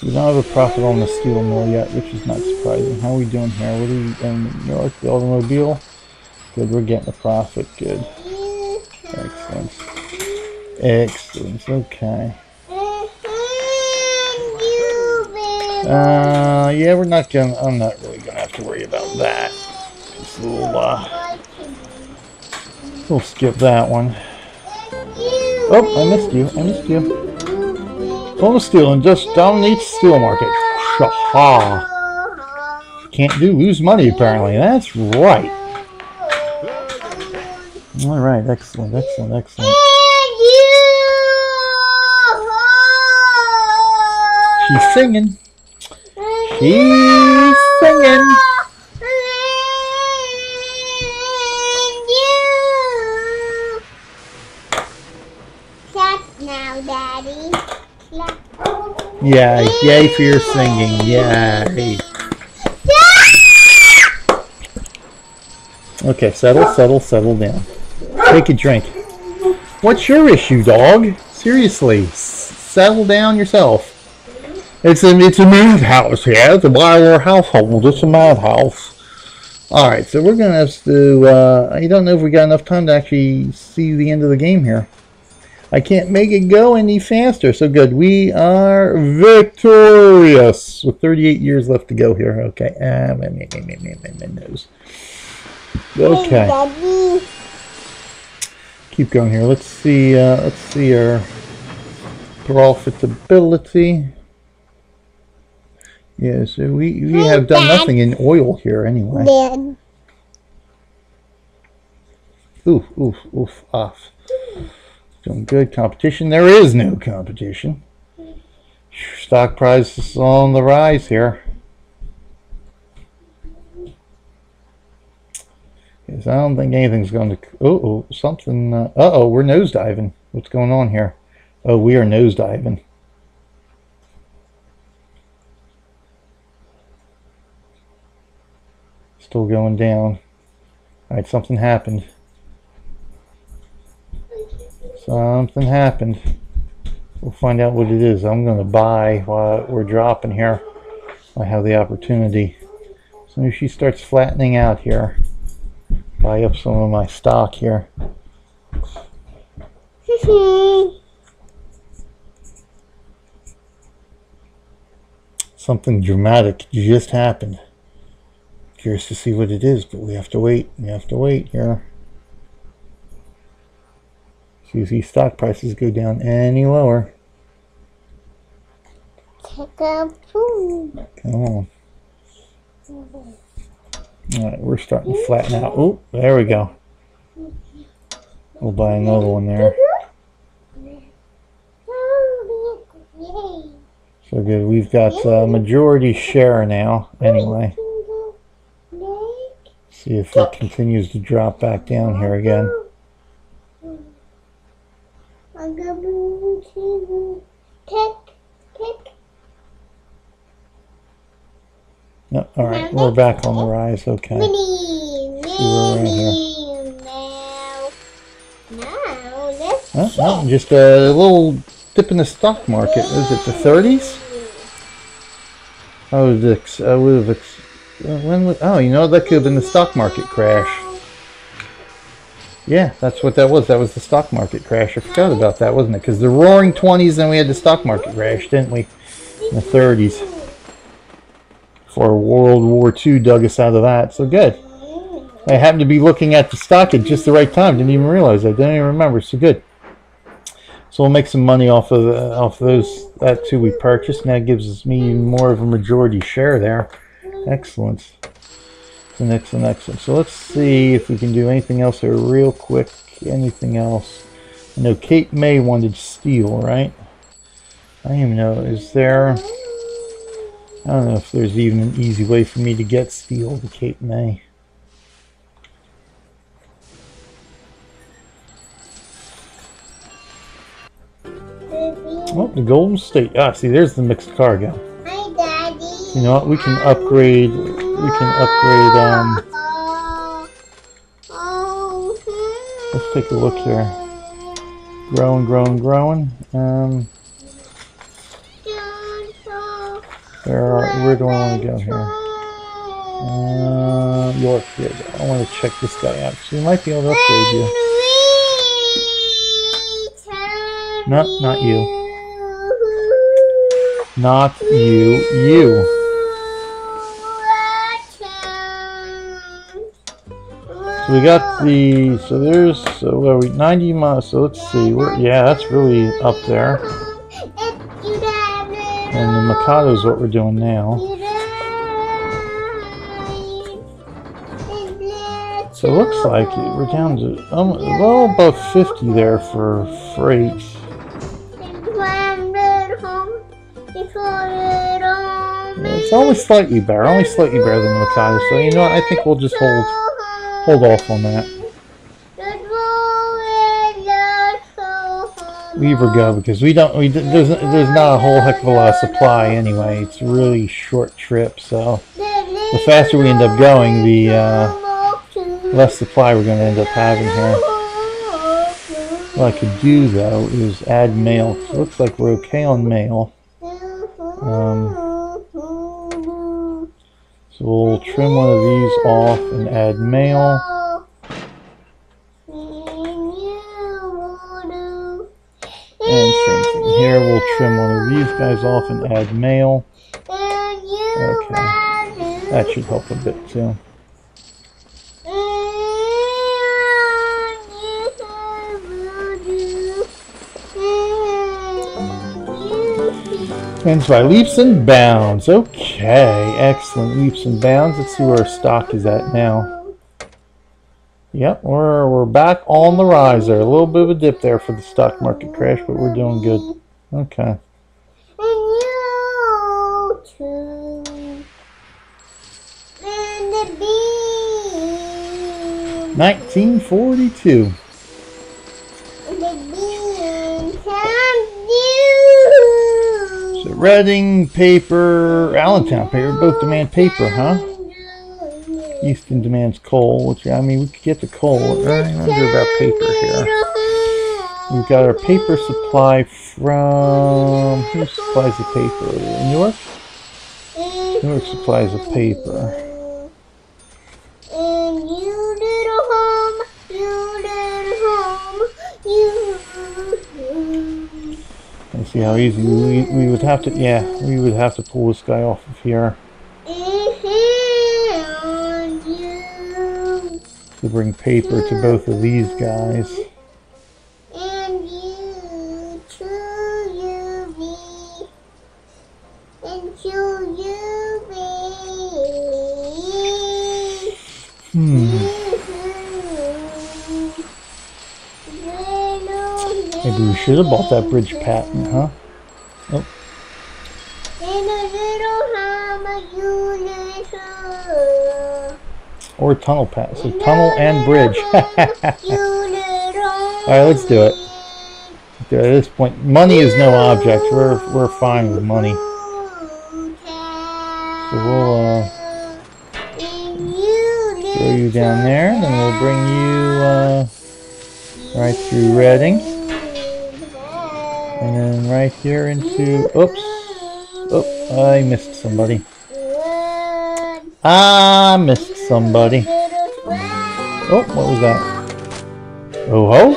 We don't have a profit on the steel mill yet, which is not surprising. How are we doing here? What are we in New York? The automobile? Good, we're getting a profit. Good. Excellent. Excellent. Okay. Yeah, we're not gonna. I'm not really gonna have to worry about that. Just a little. We'll skip that one. Oh, I missed you. I missed you. Bonus stealing, just dominates steel market. Shaha. Can't do lose money apparently. That's right. All right, excellent, excellent, excellent. She's singing. She's singing. Clap now, Daddy. Clap. Yeah, yay for your singing. Yay. Okay, settle down. Take a drink. What's your issue, dog? Seriously, settle down yourself. It's a madhouse here. It's a Biler household. It's a madhouse. All right, so we're gonna have to. I don't know if we got enough time to actually see the end of the game here. I can't make it go any faster. So good. We are victorious with 38 years left to go here. Okay. Nose. Okay. Keep going here. Let's see our profitability. Yeah, so we have done nothing in oil here anyway. Oof, off. Doing good. Competition. There is no competition. Stock price is on the rise here. Because I don't think anything's going to... something... uh-oh, we're nosediving. What's going on here? Oh, we are nosediving. Still going down. Alright, something happened. Something happened. We'll find out what it is. I'm going to buy while we're dropping here. I have the opportunity. As soon as she starts flattening out here, buy up some of my stock here. Something dramatic just happened. Curious to see what it is, but we have to wait. We have to wait here. See if these stock prices go down any lower. Take a food. Come on. Alright, we're starting to flatten out. Oh, there we go. We'll buy another one there. So good. We've got majority share now, anyway. See if it continues to drop back down here again. No, alright, we're back on the rise. Okay. See where we're at here. Just a little dip in the stock market. Is it the 30s? Oh, you know, that could have been the stock market crash. Yeah, that's what that was. That was the stock market crash. I forgot about that, wasn't it? Because the roaring 20s, then we had the stock market crash, didn't we? In the 30s. Before World War II dug us out of that. So good. I happened to be looking at the stock at just the right time. Didn't even realize that. Didn't even remember. So good. So we'll make some money off of that too we purchased. And that gives me more of a majority share there. Excellent. Excellent. So let's see if we can do anything else here real quick. Anything else? I know Cape May wanted steel, right? I don't even know. Is there... I don't know if there's even an easy way for me to get steel to Cape May. Oh, the Golden State. Ah, see, there's the mixed cargo. Hi, Daddy. You know what? We can upgrade. Let's take a look here. Growing. Where do I want to go here? York. Here we go. I want to check this guy out. So we might be able to upgrade you. No, not you. Not you. You. So we got the, so there's, so what are we, 90 miles, so let's see, yeah, that's really up there. And the Mikado is what we're doing now. So it looks like we're down to well above 50 there for freight. It's only slightly better than the Mikado. So you know what? I think we'll just hold off on that. Leave her go because there's not a whole heck of a lot of supply anyway. It's a really short trip, so the faster we end up going, the less supply we're going to end up having here. What I could do though is add mail. It looks like we're okay on mail. So we'll trim one of these off and add mail. And same thing here, we'll trim one of these guys off and add mail. Okay, that should help a bit too. Ends by leaps and bounds. Okay, excellent, leaps and bounds. Let's see where our stock is at now. Yep, we're back on the rise there. A little bit of a dip there for the stock market crash, but we're doing good. Okay. 1942. So Reading paper, Allentown paper, both demand paper, huh? Easton demands coal, which, I mean, we could get the coal. Let's do about paper here. We've got our paper supply from, who supplies the paper? Newark? Newark supplies the paper. Let's see how easy we would have to, yeah, we would have to pull this guy off of here. To bring paper to both of these guys. And you to you be and to you be. Maybe we should have bought that bridge patent, huh? Oh. Or tunnel pass. So tunnel and bridge. Alright, let's do it. At this point, money is no object. We're fine with money. So we'll throw you down there, then we'll bring you right through Reading. And then right here into, oops. Oh, I missed somebody. I missed somebody. Oh, what was that? Oh ho!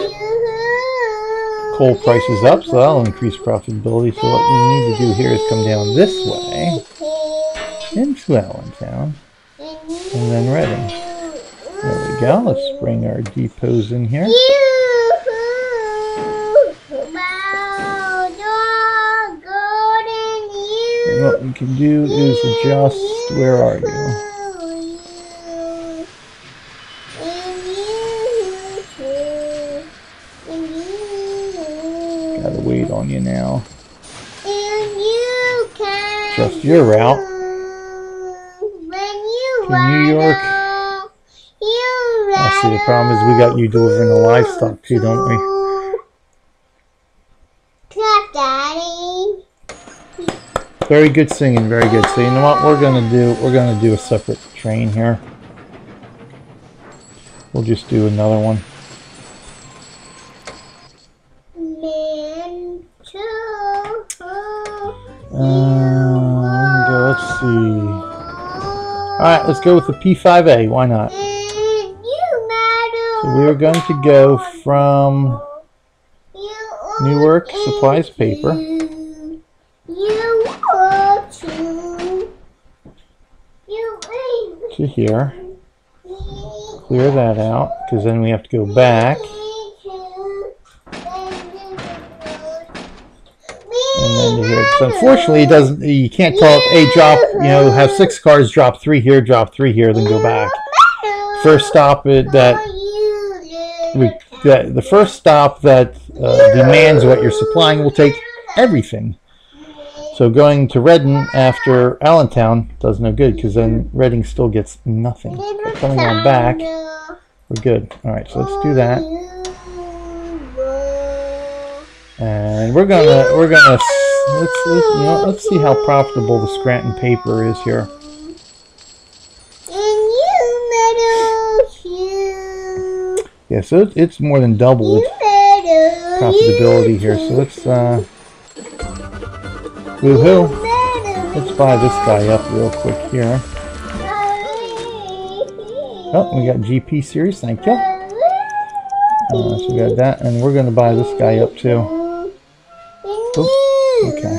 Coal price is up, so that'll increase profitability. So what we need to do here is come down this way into Allentown and then Reading. There we go. Let's bring our depots in here. And what we can do is adjust. Where are you? Gotta wait on you now. Adjust your route. To New York. I see, the problem is we got you delivering the livestock too, don't we? Very good singing, very good. So you know what we're gonna do? We're gonna do a separate train here. We'll just do another one. Let's see. Alright, let's go with the P5A. Why not? So we're going to go from Newark Supplies Paper to here. clear that out, because then we have to go back. And then to here. So unfortunately, it doesn't. You can't tell it, hey, drop, you know, have 6 cars, drop 3 here, drop 3 here, then go back. First stop the first stop that demands what you're supplying will take everything. So going to Redding after Allentown does no good, because then Redding still gets nothing. But coming on back, we're good. All right, so let's do that. And let's see how profitable the Scranton paper is here. Yeah, so it's more than doubled profitability here. So let's woohoo! Let's buy this guy up real quick here. Oh, we got GP series, thank you. So we got that, and we're going to buy this guy up too. Oops, okay.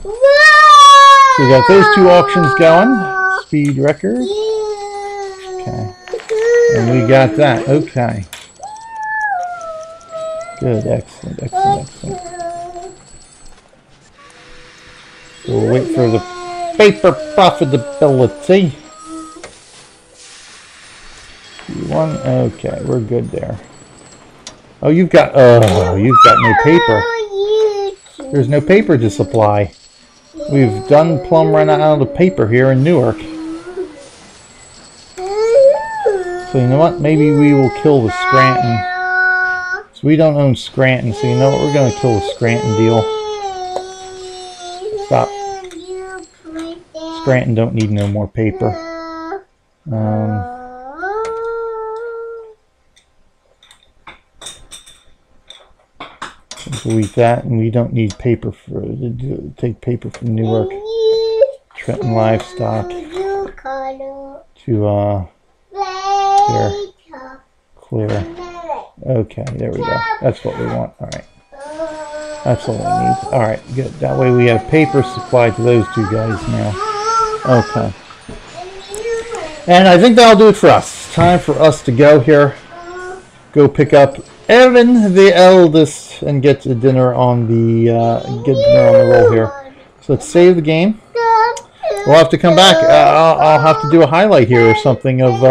So we got those 2 auctions going. Speed record. Okay. And we got that. Okay. Good. Excellent. Excellent. Excellent. So we'll wait for the paper profitability. Okay, we're good there. Oh, you've got no paper. There's no paper to supply. We've done plumb run out of paper here in Newark. So you know what? Maybe we will kill the Scranton. So we don't own Scranton, so you know what? We're going to kill the Scranton deal. Stop. Scranton don't need no more paper. Delete that, and we don't need paper to take paper from Newark. Trenton Livestock to here. Clear. Okay, there we go. That's what we want. All right. That's all we need. All right, good. That way we have paper supplied to those 2 guys now. Okay. And I think that'll do it for us. It's time for us to go here. Go pick up Evan, the eldest, and get to dinner on the roll here. So let's save the game. We'll have to come back. I'll have to do a highlight here or something of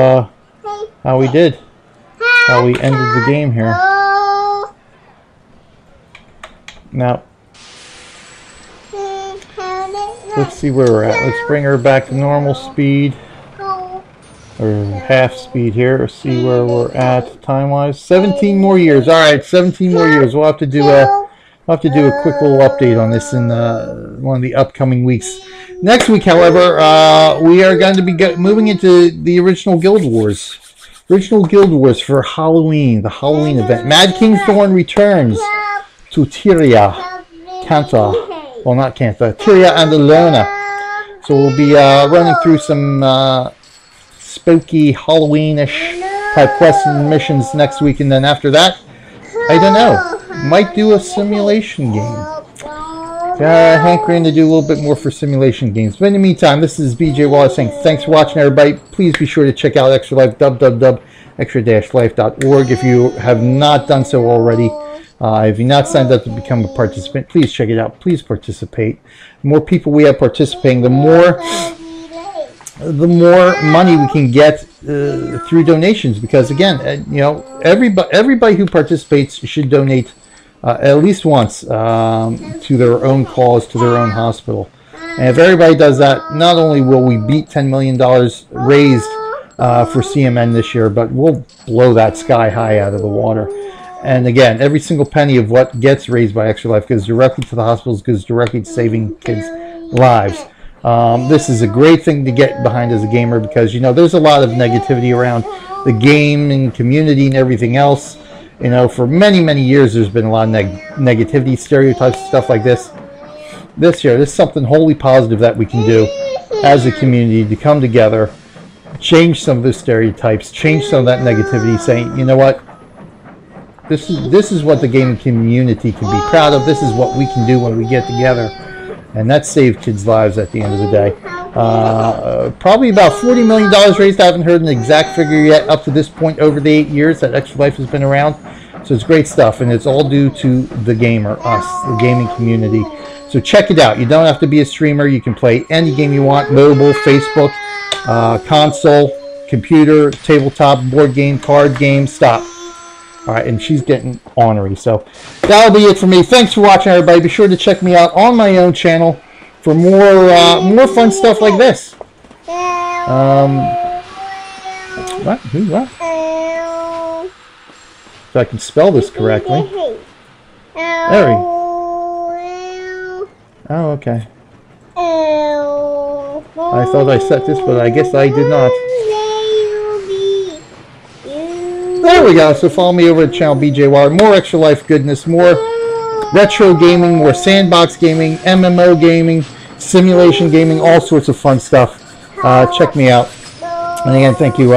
how we did, how we ended the game here. Now, let's see where we're at. Let's bring her back to normal speed. Or half speed here, or see where we're at time-wise. 17 more years. All right, 17 more years. We'll have to do a quick little update on this in one of the upcoming weeks. Next week, however, we are going to be moving into the original Guild Wars. Original Guild Wars for Halloween, the Halloween event. Mad King's Thorn returns to Tyria, Canta. Well, not Canta, Tyria and Alona. So we'll be running through some spooky Halloween-ish type quests and missions next week, and then after that, I don't know, might do a simulation game. Hankering to do a little bit more for simulation games. But in the meantime, this is BJ Wallace saying thanks for watching, everybody. Please be sure to check out Extra Life, www.extra-life.org if you have not done so already. If you're not signed up to become a participant, please check it out. Please participate. The more people we have participating, the more money we can get through donations, because again, you know, everybody who participates should donate at least once to their own cause, to their own hospital. And if everybody does that, not only will we beat $10 million raised for CMN this year, but we'll blow that sky high out of the water. And again, every single penny of what gets raised by Extra Life goes directly to the hospitals, goes directly to saving kids' lives. This is a great thing to get behind as a gamer, because, you know, there's a lot of negativity around the gaming community and everything else. You know, for many, many years, there's been a lot of negativity, stereotypes, stuff like this. This year, there's something wholly positive that we can do as a community to come together, change some of the stereotypes, change some of that negativity, saying, you know what, this is what the gaming community can be proud of. This is what we can do when we get together. And that saves kids' lives at the end of the day. Probably about $40 million raised. I haven't heard an exact figure yet up to this point over the 8 years that Extra Life has been around. So it's great stuff, and it's all due to the gamer, us, the gaming community. So check it out. You don't have to be a streamer. You can play any game you want, mobile, Facebook, console, computer, tabletop, board game, card game, stop. All right, and she's getting ornery. So that'll be it for me. Thanks for watching, everybody. Be sure to check me out on my own channel for more fun stuff like this. What? Who's what? If I can spell this correctly. There we go. Oh, okay. I thought I set this, but I guess I did not. There we go. So follow me over at the channel BJ Waller. More Extra Life goodness, more retro gaming, more sandbox gaming, MMO gaming, simulation gaming, all sorts of fun stuff. Check me out. And again, thank you.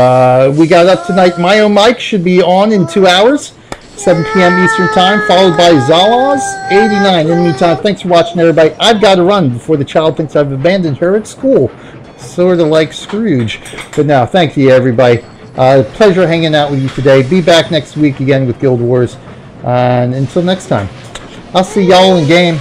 We got up tonight. My Own Mike should be on in 2 hours, 7 p.m. Eastern Time, followed by Zala's 89. In the meantime, thanks for watching, everybody. I've got to run before the child thinks I've abandoned her at school. Sort of like Scrooge. But now, thank you, everybody. Pleasure hanging out with you today. Be back next week again with Guild Wars. And until next time, I'll see y'all in game.